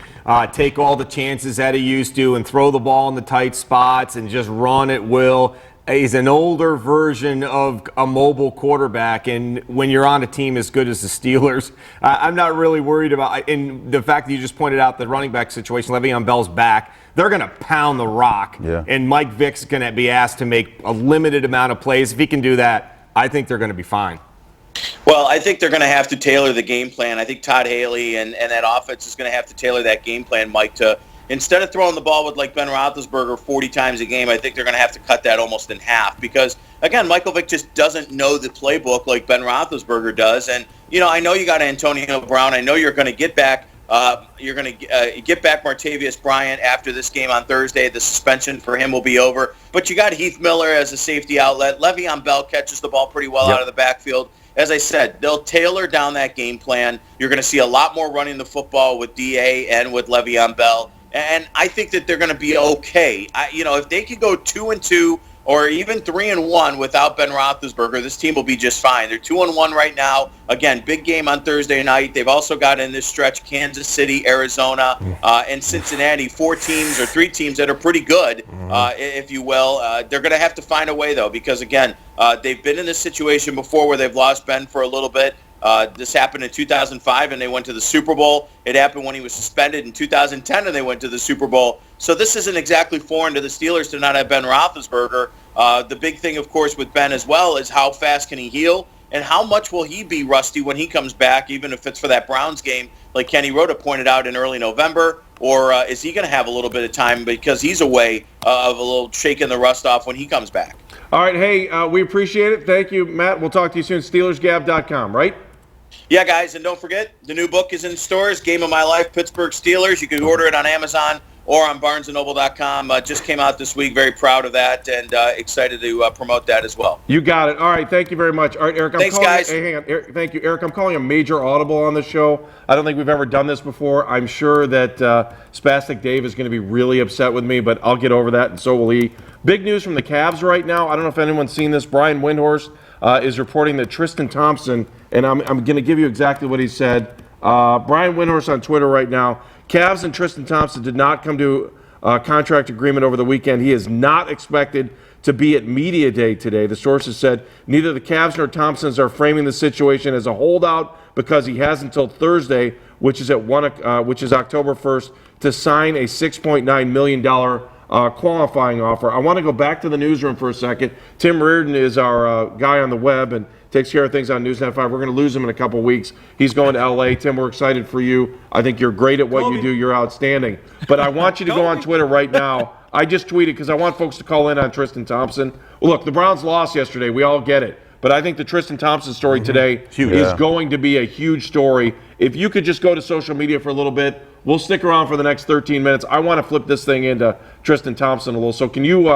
take all the chances that he used to and throw the ball in the tight spots and just run at will. He's an older version of a mobile quarterback, and when you're on a team as good as the Steelers, I'm not really worried about, and the fact that you just pointed out the running back situation, Le'Veon Bell's back, they're going to pound the rock, and Mike Vick's going to be asked to make a limited amount of plays. If he can do that, I think they're going to be fine. Well, I think they're going to have to tailor the game plan. I think Todd Haley and that offense is going to have to tailor that game plan, Mike, to instead of throwing the ball with like Ben Roethlisberger 40 times a game, I think they're going to have to cut that almost in half because, again, Michael Vick just doesn't know the playbook like Ben Roethlisberger does. And, I know you got Antonio Brown. I know you're going to get back get back Martavius Bryant after this game on Thursday. The suspension for him will be over. But you got Heath Miller as a safety outlet. Le'Veon Bell catches the ball pretty well out of the backfield. As I said, they'll tailor down that game plan. You're going to see a lot more running the football with DA and with Le'Veon Bell. And I think that they're going to be okay. If they could go 2-2 or even 3-1 without Ben Roethlisberger, this team will be just fine. They're 2-1 right now. Again, big game on Thursday night. They've also got in this stretch Kansas City, Arizona, and Cincinnati. 3 teams that are pretty good, if you will. They're going to have to find a way, though, because, again, they've been in this situation before where they've lost Ben for a little bit. This happened in 2005, and they went to the Super Bowl. It happened when he was suspended in 2010, and they went to the Super Bowl. So this isn't exactly foreign to the Steelers to not have Ben Roethlisberger. The big thing, of course, with Ben as well is how fast can he heal, and how much will he be rusty when he comes back, even if it's for that Browns game, like Kenny Rhoda pointed out in early November, or is he going to have a little bit of time because he's away of a little shaking the rust off when he comes back? All right, hey, we appreciate it. Thank you, Matt. We'll talk to you soon. SteelersGab.com, right? Yeah, guys, and don't forget, the new book is in stores, Game of My Life, Pittsburgh Steelers. You can order it on Amazon or on BarnesandNoble.com. Just came out this week. Very proud of that and excited to promote that as well. You got it. All right, thank you very much. All right, Eric. Thanks, guys. Hey, hang on. Eric, thank you, Eric. I'm calling a major audible on the show. I don't think we've ever done this before. I'm sure that Spastic Dave is going to be really upset with me, but I'll get over that, and so will he. Big news from the Cavs right now. I don't know if anyone's seen this. Brian Windhorst is reporting that Tristan Thompson, and I'm going to give you exactly what he said. Brian Windhorst on Twitter right now. Cavs and Tristan Thompson did not come to a contract agreement over the weekend. He is not expected to be at media day today. The sources said neither the Cavs nor Thompsons are framing the situation as a holdout because he has until Thursday, which is October 1st, to sign a $6.9 million qualifying offer. I want to go back to the newsroom for a second. Tim Reardon is our guy on the web and takes care of things on Newsnet 5. We're going to lose him in a couple weeks. He's going to L.A. Tim, we're excited for you. I think you're great at what you do. You're outstanding. But I want you to go on Twitter right now. I just tweeted because I want folks to call in on Tristan Thompson. Look, the Browns lost yesterday. We all get it. But I think the Tristan Thompson story today is going to be a huge story. If you could just go to social media for a little bit, we'll stick around for the next 13 minutes. I want to flip this thing into Tristan Thompson a little. So can you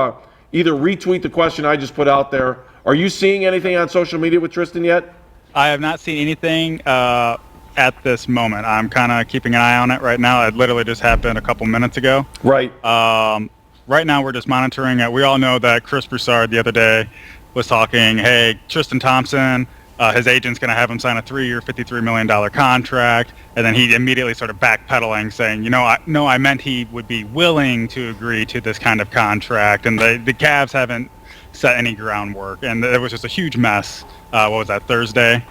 either retweet the question I just put out there? Are you seeing anything on social media with Tristan yet? I have not seen anything at this moment. I'm kind of keeping an eye on it right now. It literally just happened a couple minutes ago. Right. Right now we're just monitoring it. We all know that Chris Broussard the other day was talking, hey, Tristan Thompson, his agent's going to have him sign a 3-year, $53 million contract. And then he immediately started backpedaling, saying, I meant he would be willing to agree to this kind of contract. And the Cavs haven't set any groundwork. And it was just a huge mess. What was that, Thursday?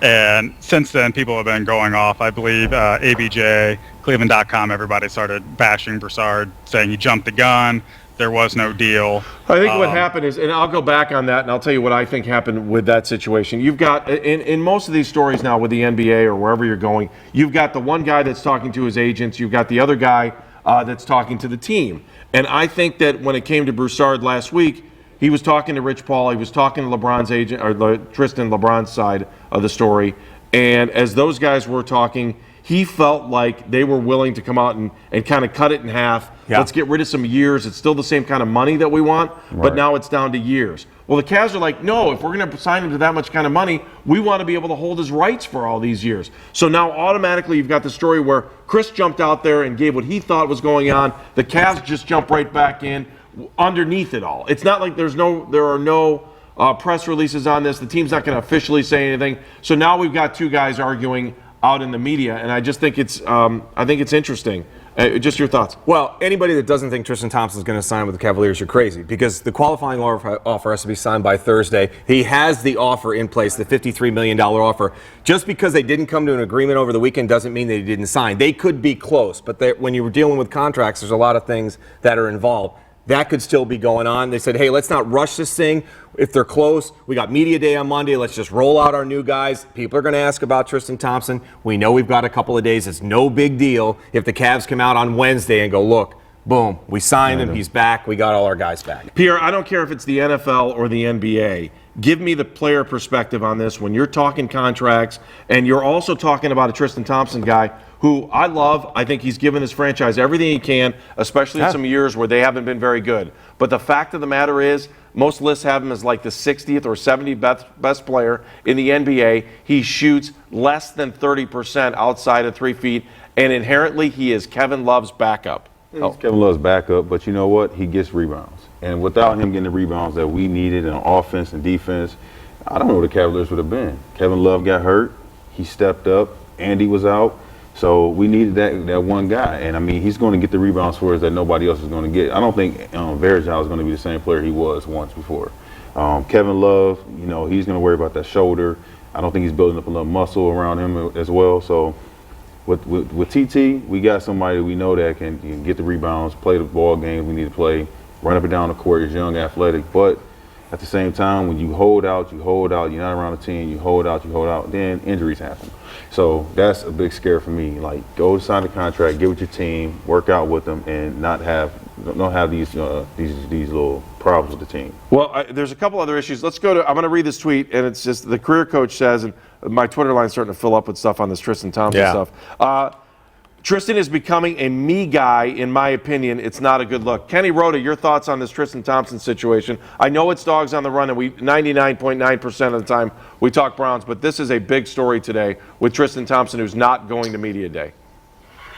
And since then, people have been going off. I believe ABJ, Cleveland.com, everybody started bashing Broussard, saying he jumped the gun. There was no deal. I think what happened is, and I'll go back on that, and I'll tell you what I think happened with that situation. You've got, in most of these stories now with the NBA or wherever you're going, you've got the one guy that's talking to his agents, you've got the other guy that's talking to the team. And I think that when it came to Broussard last week, he was talking to Rich Paul, he was talking to LeBron's agent, or Tristan LeBron's side of the story. And as those guys were talking, he felt like they were willing to come out and kind of cut it in half. Yeah. Let's get rid of some years. It's still the same kind of money that we want, but now it's down to years. Well, the Cavs are like, no, if we're going to sign him to that much kind of money, we want to be able to hold his rights for all these years. So now automatically you've got the story where Chris jumped out there and gave what he thought was going on. The Cavs just jump right back in underneath it all. It's not like there are no press releases on this. The team's not going to officially say anything. So now we've got two guys arguing out in the media, and I just think it's interesting. Just your thoughts. Well, anybody that doesn't think Tristan Thompson is going to sign with the Cavaliers, you're crazy, because the qualifying offer has to be signed by Thursday. He has the offer in place, the $53 million offer. Just because they didn't come to an agreement over the weekend doesn't mean they didn't sign. They could be close, but when you're dealing with contracts, there's a lot of things that are involved. that could still be going on. They said, hey, let's not rush this thing. If they're close, we got media day on Monday. Let's just roll out our new guys. People are going to ask about Tristan Thompson. We know we've got a couple of days. It's no big deal if the Cavs come out on Wednesday and go, look, boom, we signed him. He's back. We got all our guys back. Pierre, I don't care if it's the NFL or the NBA. Give me the player perspective on this when you're talking contracts and you're also talking about a Tristan Thompson guy who I love. I think he's given his franchise everything he can, especially in some years where they haven't been very good. But the fact of the matter is, most lists have him as like the 60th or 70th best player in the NBA. He shoots less than 30% outside of 3 feet, and inherently he is Kevin Love's backup. He's Kevin Love's backup, but you know what? He gets rebounds. And without him getting the rebounds that we needed on offense and defense, I don't know where the Cavaliers would have been. Kevin Love got hurt. He stepped up. Andy was out. So we needed that one guy. And, I mean, he's going to get the rebounds for us that nobody else is going to get. I don't think Varejao is going to be the same player he was once before. Kevin Love, you know, he's going to worry about that shoulder. I don't think he's building up enough muscle around him as well. So with TT, we got somebody we know that can get the rebounds, play the ball games we need to play, run up and down the court. He's young, athletic, but at the same time, when you hold out, you're not around the team, you hold out, then injuries happen. So that's a big scare for me. Like, go sign a contract, get with your team, work out with them, and don't have these little problems with the team. Well, there's a couple other issues. Let's go to, I'm going to read this tweet, and it's just the career coach says, and my Twitter line's starting to fill up with stuff on this Tristan Thompson stuff. Tristan is becoming a me guy, in my opinion. It's not a good look. Kenny Rhoda, your thoughts on this Tristan Thompson situation? I know it's Dogs on the Run, and we 99.9% of the time we talk Browns, but this is a big story today with Tristan Thompson, who's not going to media day.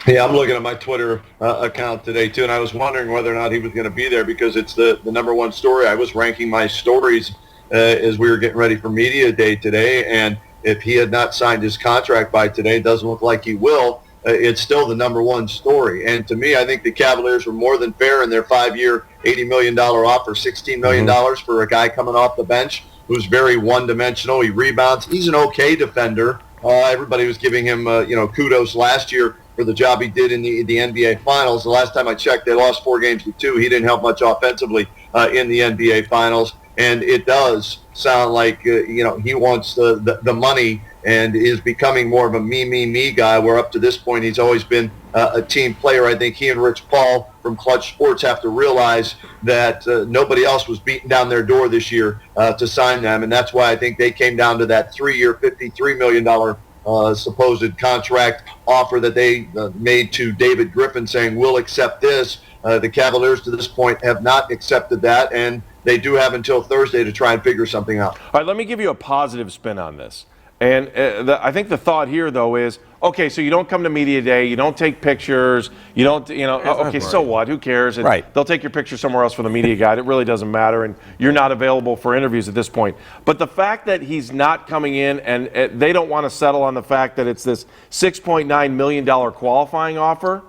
Yeah, I'm looking at my Twitter account today, too, and I was wondering whether or not he was going to be there because it's the number one story. I was ranking my stories as we were getting ready for media day today, and if he had not signed his contract by today, it doesn't look like he will. It's still the number one story. And to me, I think the Cavaliers were more than fair in their 5-year, $80 million offer, $16 million for a guy coming off the bench who's very one-dimensional. He rebounds. He's an okay defender. Everybody was giving him, kudos last year for the job he did in the NBA Finals. The last time I checked, they lost 4 games to 2. He didn't help much offensively in the NBA Finals. And it does sound like, he wants the money and is becoming more of a me guy, where up to this point he's always been a team player. I think he and Rich Paul from Clutch Sports have to realize that nobody else was beating down their door this year to sign them, and that's why I think they came down to that 3-year, $53 million supposed contract offer that they made to David Griffin, saying, we'll accept this. The Cavaliers to this point have not accepted that, and they do have until Thursday to try and figure something out. All right, let me give you a positive spin on this. And I think the thought here, though, is, okay, so you don't come to media day, you don't take pictures, you don't, okay, so what? Who cares? And they'll take your picture somewhere else for the media guide. It really doesn't matter, and you're not available for interviews at this point. But the fact that he's not coming in, and they don't want to settle on the fact that it's this $6.9 million qualifying offer,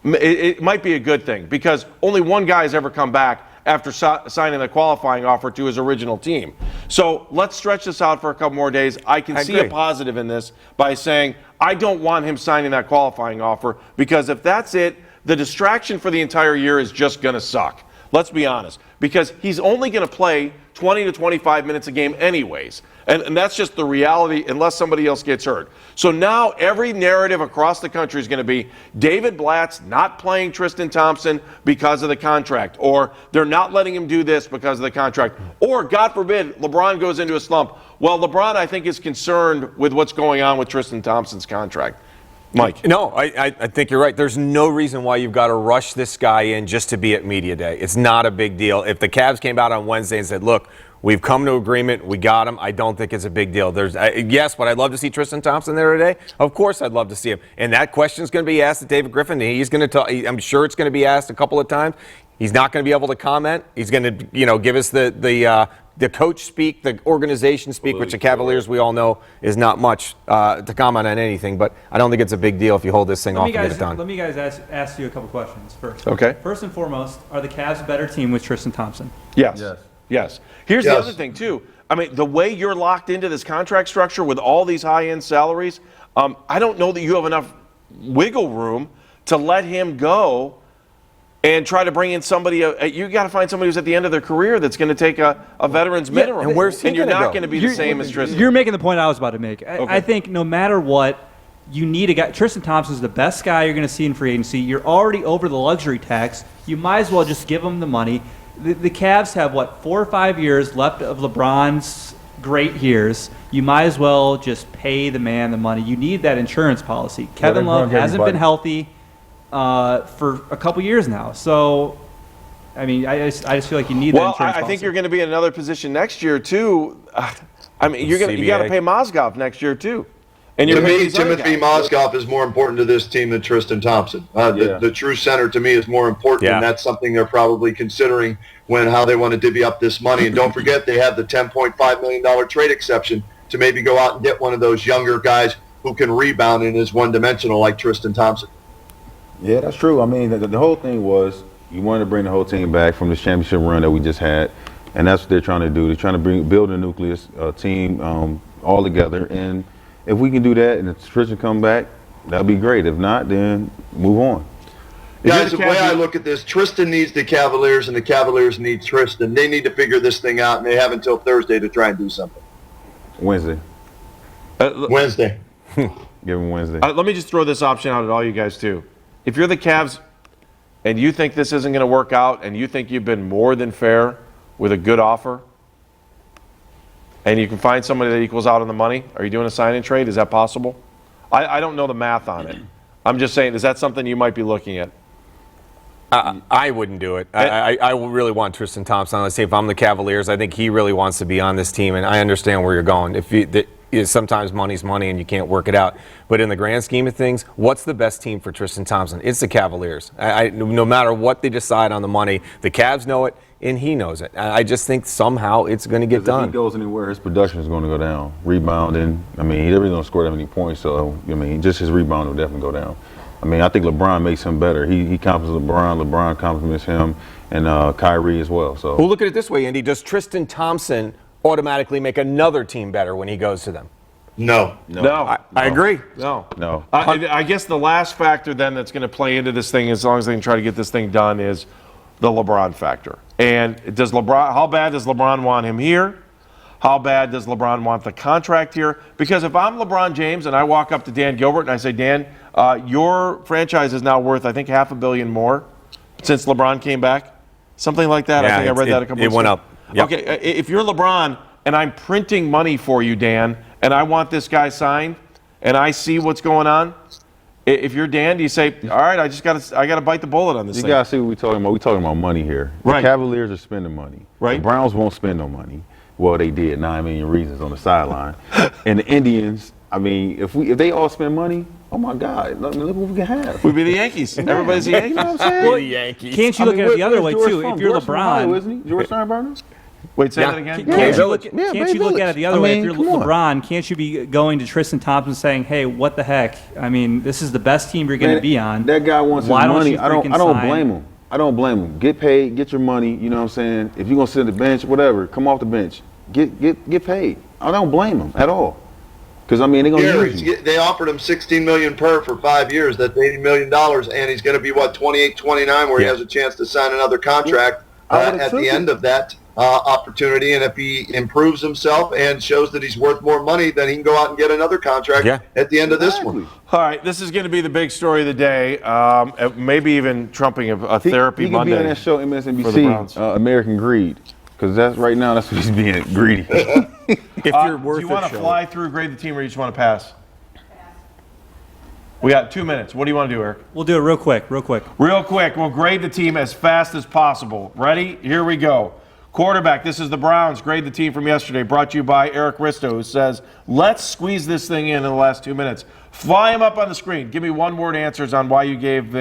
it might be a good thing, because only one guy has ever come back after signing the qualifying offer to his original team. So let's stretch this out for a couple more days. I can see a positive in this by saying I don't want him signing that qualifying offer, because if that's it, the distraction for the entire year is just going to suck. Let's be honest, because he's only going to play 20 to 25 minutes a game anyways. And that's just the reality unless somebody else gets hurt. So now every narrative across the country is going to be David Blatt's not playing Tristan Thompson because of the contract, or they're not letting him do this because of the contract, or God forbid LeBron goes into a slump. Well, LeBron, I think, is concerned with what's going on with Tristan Thompson's contract. Mike. No, I think you're right. There's no reason why you've got to rush this guy in just to be at media day. It's not a big deal. If the Cavs came out on Wednesday and said, look, we've come to agreement, we got him, I don't think it's a big deal. Yes, would I love to see Tristan Thompson there today? Of course I'd love to see him. And that question's going to be asked to David Griffin. He's going to talk. I'm sure it's going to be asked a couple of times. He's not going to be able to comment. He's going to, give us the coach speak, the organization speak, which the Cavaliers, we all know, is not much to comment on anything. But I don't think it's a big deal if you hold this thing off and get it done. Let me guys ask you a couple questions first. Okay. First and foremost, are the Cavs a better team with Tristan Thompson? Yes. Here's the other thing, too. I mean, the way you're locked into this contract structure with all these high-end salaries, I don't know that you have enough wiggle room to let him go and try to bring in somebody. You got to find somebody who's at the end of their career that's going to take a veteran's minimum. and where's he and you're gonna not go? going to be the same as Tristan. You're making the point I was about to make. I think no matter what, you need a guy. Tristan Thompson's the best guy you're going to see in free agency. You're already over the luxury tax. You might as well just give him the money. The Cavs have, 4 or 5 years left of LeBron's great years. You might as well just pay the man the money. You need that insurance policy. Kevin Love hasn't been healthy for a couple years now. So, I mean, I just feel like you need that insurance policy. I think you're going to be in another position next year, too. I mean, you got to pay Mozgov next year, too. And to me, Timothy Mozgov is more important to this team than Tristan Thompson. The true center, to me, is more important, and that's something they're probably considering how they want to divvy up this money. And don't forget, they have the $10.5 million trade exception to maybe go out and get one of those younger guys who can rebound and is one-dimensional like Tristan Thompson. Yeah, that's true. I mean, the whole thing was you wanted to bring the whole team back from this championship run that we just had, and that's what they're trying to do. They're trying to build a nucleus team all together, and if we can do that and if Tristan come back, that'd be great. If not, then move on. Guys, the way I look at this, Tristan needs the Cavaliers and the Cavaliers need Tristan. They need to figure this thing out, and they have until Thursday to try and do something. Wednesday. Wednesday. Give him Wednesday. Let me just throw this option out at all you guys, too. If you're the Cavs and you think this isn't going to work out and you think you've been more than fair with a good offer and you can find somebody that equals out on the money, are you doing a sign-in trade? Is that possible? I don't know the math on it. I'm just saying, is that something you might be looking at? I wouldn't do it. I really want Tristan Thompson. Let's say if I'm the Cavaliers, I think he really wants to be on this team, and I understand where you're going. Sometimes money's money and you can't work it out. But in the grand scheme of things, what's the best team for Tristan Thompson? It's the Cavaliers. No matter what they decide on the money, the Cavs know it and he knows it. I just think somehow it's going to get done. If he goes anywhere, his production is going to go down. Rebounding, I mean, he never going to score that many points, so, I mean, just his rebound will definitely go down. I mean, I think LeBron makes him better. He compliments LeBron. LeBron compliments him, and Kyrie as well. So. Well, look at it this way, Andy. Does Tristan Thompson automatically make another team better when he goes to them? No. I agree. No. I guess the last factor then that's going to play into this thing, as long as they can try to get this thing done, is the LeBron factor. And how bad does LeBron want him here? How bad does LeBron want the contract here? Because if I'm LeBron James and I walk up to Dan Gilbert and I say, Dan, your franchise is now worth, I think, $500 million more since LeBron came back. Something like that. Yeah, I think I read that a couple weeks ago. It went up. Yep. Okay, if you're LeBron and I'm printing money for you, Dan, and I want this guy signed, and I see what's going on, if you're Dan, do you say, all right, I got to bite the bullet on this thing? You got to see what we're talking about. We're talking about money here. Right. The Cavaliers are spending money. Right. The Browns won't spend no money. Well, they did, 9 million reasons on the sideline. And the Indians, I mean, if they all spend money, oh my God, look what we can have. We'd be the Yankees. Everybody's the Yankees. You know what I'm saying? Well, the Yankees. Can't you look at it the other way, too? If you're George from Ohio, LeBron, isn't he? George Steinbrenner? Wait, say that again? Can't you look Bay at it the other Village. way? I If mean, you're come on. LeBron, can't you be going to Tristan Thompson saying, hey, what the heck? I mean, this is the best team you're going to be on. That guy wants his Why don't money. you I don't freaking blame him. I don't blame him. Get paid, get your money, you know what I'm saying? If you're going to sit on the bench, whatever, come off the bench. Get paid. I don't blame him at all. Because, I mean, they're going to use you. They offered him $16 million per for 5 years. That's $80 million, and he's going to be, 28, 29, where he has a chance to sign another contract at the end of that opportunity. And if he improves himself and shows that he's worth more money, then he can go out and get another contract at the end of this one. All right, this is going to be the big story of the day, maybe even trumping a therapy he can Monday. be on that show, for the MSNBC, Browns. American Greed. Because that's what he's being greedy. If you're worth do you want to fly through, grade the team, or you just want to pass? We got 2 minutes. What do you want to do, Eric? We'll do it real quick. Real quick. We'll grade the team as fast as possible. Ready? Here we go. Quarterback, this is the Browns. Grade the team from yesterday. Brought to you by Eric Risto, who says, let's squeeze this thing in the last 2 minutes. Fly him up on the screen. Give me one-word answers on why you gave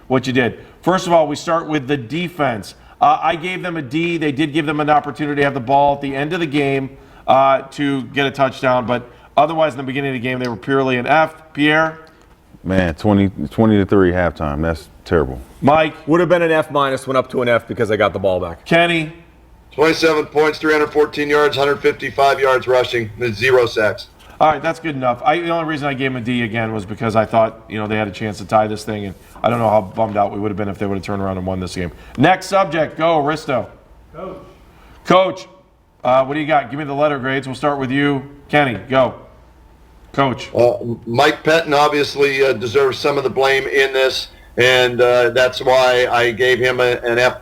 what you did. First of all, we start with the defense. I gave them a D. They did give them an opportunity to have the ball at the end of the game to get a touchdown, but otherwise in the beginning of the game they were purely an F. Pierre? Man, 20-3 halftime. That's terrible. Mike? Would have been an F-, went up to an F because I got the ball back. Kenny? 27 points, 314 yards, 155 yards rushing, and 0 sacks. All right, that's good enough. The only reason I gave him a D again was because I thought, they had a chance to tie this thing, and I don't know how bummed out we would have been if they would have turned around and won this game. Next subject, go, Risto. Coach, what do you got? Give me the letter grades. We'll start with you. Kenny, go. Coach. Mike Pettin obviously deserves some of the blame in this, and that's why I gave him an F+,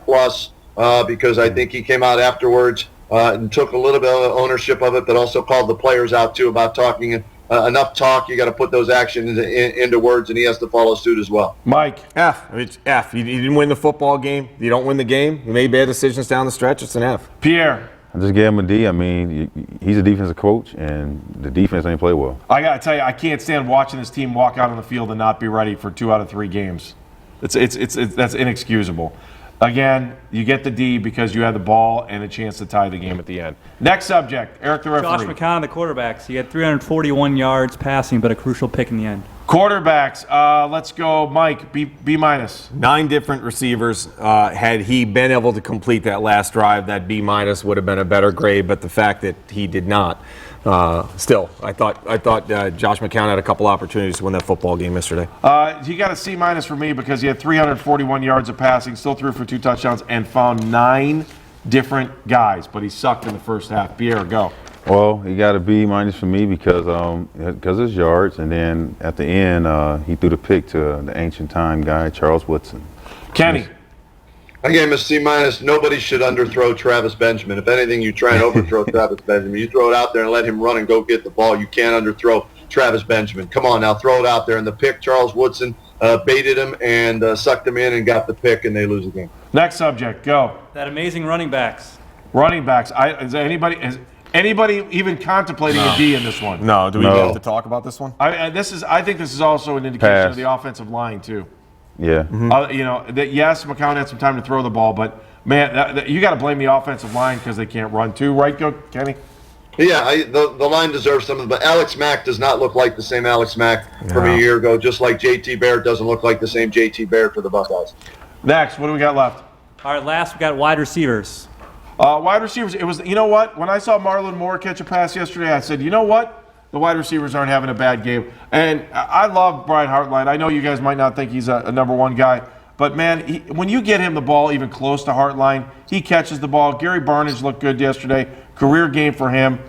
because I think he came out afterwards and took a little bit of ownership of it, but also called the players out too about talking. Enough talk, you got to put those actions into words, and he has to follow suit as well. Mike. F. It's F. You didn't win the football game. You don't win the game. You made bad decisions down the stretch. It's an F. Pierre. I just gave him a D. I mean, he's a defensive coach, and the defense ain't play well. I got to tell you, I can't stand watching this team walk out on the field and not be ready for 2 out of 3 games. That's inexcusable. Again, you get the D because you had the ball and a chance to tie the game at the end. Next subject, Eric the referee. Josh McCown, the quarterbacks. He had 341 yards passing, but a crucial pick in the end. Quarterbacks, let's go, Mike, B-. 9 different receivers. Had he been able to complete that last drive, that B- would have been a better grade, but the fact that he did not, still, I thought Josh McCown had a couple opportunities to win that football game yesterday. He got a C- for me because he had 341 yards of passing, still threw for 2 touchdowns, and found 9 different guys, but he sucked in the first half. Pierre, go. Well, he got a B- for me because his yards, and then at the end he threw the pick to the ancient time guy Charles Woodson. Kenny. I gave him a C-. Nobody should underthrow Travis Benjamin. If anything, you try and overthrow Travis Benjamin. You throw it out there and let him run and go get the ball. You can't underthrow Travis Benjamin. Come on now, throw it out there. And the pick, Charles Woodson baited him and sucked him in and got the pick, and they lose the game. Next subject, go. That amazing running backs. Running backs. Is anybody even contemplating a D in this one? No. Do we have to talk about this one? I think this is also an indication of the offensive line too. Yeah. That yes, McCown had some time to throw the ball, but man, you got to blame the offensive line because they can't run too, right? Go, Kenny. Yeah, the line deserves some of it, but Alex Mack does not look like the same Alex Mack from a year ago, just like J.T. Barrett doesn't look like the same J.T. Barrett for the Buckeyes. Next, what do we got left? All right, last we got wide receivers. Wide receivers, it was, you know what? When I saw Marlon Moore catch a pass yesterday, I said, you know what? The wide receivers aren't having a bad game. And I love Brian Hartline. I know you guys might not think he's a number 1 guy, but man, when you get him the ball even close to Hartline, he catches the ball. Gary Barnage looked good yesterday. Career game for him.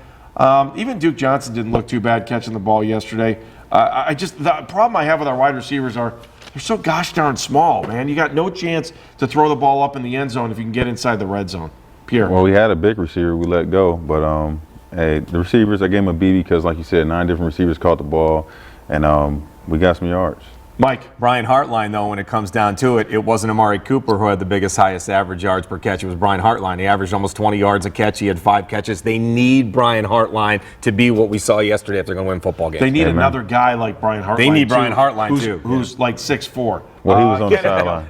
Even Duke Johnson didn't look too bad catching the ball yesterday. The problem I have with our wide receivers are they're so gosh darn small, man. You got no chance to throw the ball up in the end zone if you can get inside the red zone. Pierre. Well, we had a big receiver we let go, but hey, the receivers, I gave him a B because, like you said, 9 different receivers caught the ball, and we got some yards. Mike. Brian Hartline, though, when it comes down to it, it wasn't Amari Cooper who had the highest average yards per catch. It was Brian Hartline. He averaged almost 20 yards a catch. He had 5 catches. They need Brian Hartline to be what we saw yesterday if they're going to win football games. They need another guy like Brian Hartline. They need Brian Hartline, too. Who's like 6'4". Well, he was on the sideline.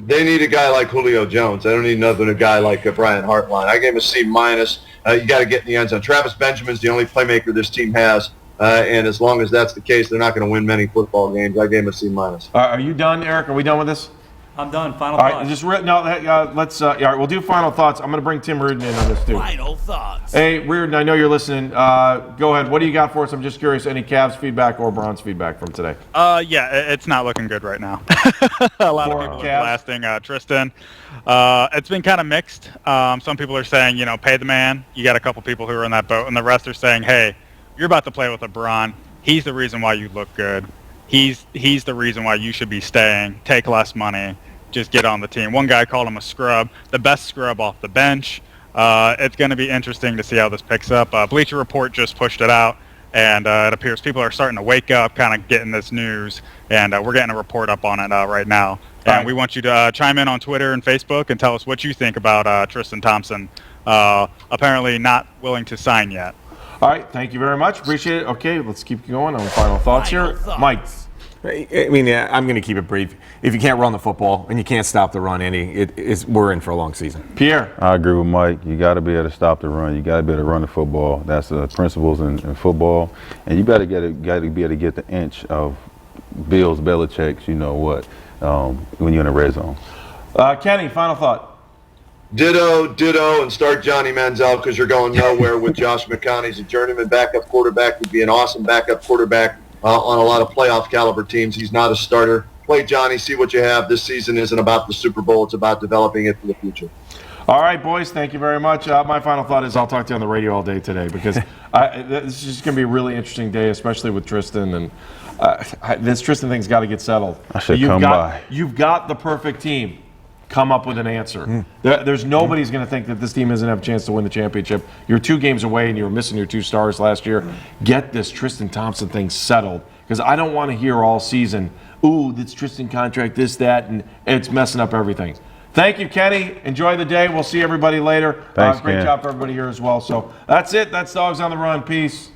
They need a guy like Julio Jones. They don't need another guy like Brian Hartline. I gave him a C-. You got to get in the end zone. Travis Benjamin's the only playmaker this team has, and as long as that's the case, they're not going to win many football games. I gave him a C-. Are you done, Eric? Are we done with this? I'm done. Final thoughts. thoughts. Let's. All right, we'll do final thoughts. I'm going to bring Tim Reardon in on this too. Final thoughts. Hey, Reardon, I know you're listening. Go ahead. What do you got for us? I'm just curious. Any Cavs feedback or Browns feedback from today? Yeah, it's not looking good right now. A lot of people are blasting Tristan. It's been kind of mixed. Some people are saying, pay the man. You got a couple people who are in that boat, and the rest are saying, hey, you're about to play with LeBron. He's the reason why you look good. He's the reason why you should be staying. Take less money. Just get on the team. One guy called him a scrub, the best scrub off the bench. It's going to be interesting to see how this picks up. Bleacher Report just pushed it out, and it appears people are starting to wake up, kind of getting this news, and we're getting a report up on it right now. And we want you to chime in on Twitter and Facebook and tell us what you think about Tristan Thompson apparently not willing to sign yet. All right, thank you very much. Appreciate it. Okay, let's keep going on final thoughts here. Mike. I mean, I'm going to keep it brief. If you can't run the football and you can't stop the run, we're in for a long season. Pierre. I agree with Mike. You got to be able to stop the run. You got to be able to run the football. That's the principles in football. And you got to be able to get the inch of Bills, Belichick's, when you're in the red zone. Kenny, final thought. Ditto, and start Johnny Manziel because you're going nowhere with Josh McCown. He's a journeyman backup quarterback. Would be an awesome backup quarterback on a lot of playoff caliber teams. He's not a starter. Play Johnny, see what you have. This season isn't about the Super Bowl. It's about developing it for the future. All right, boys, thank you very much. My final thought is I'll talk to you on the radio all day today because this is just going to be a really interesting day, especially with Tristan. And this Tristan thing's got to get settled. I should come by. You've got the perfect team. Come up with an answer. There's nobody's going to think that this team doesn't have a chance to win the championship. You're 2 games away and you were missing your 2 stars last year. Get this Tristan Thompson thing settled because I don't want to hear all season, ooh, this Tristan contract, this, that, and it's messing up everything. Thank you, Kenny. Enjoy the day. We'll see everybody later. Thanks, great Ken. job for everybody here as well. So that's it. That's Dogs on the Run. Peace.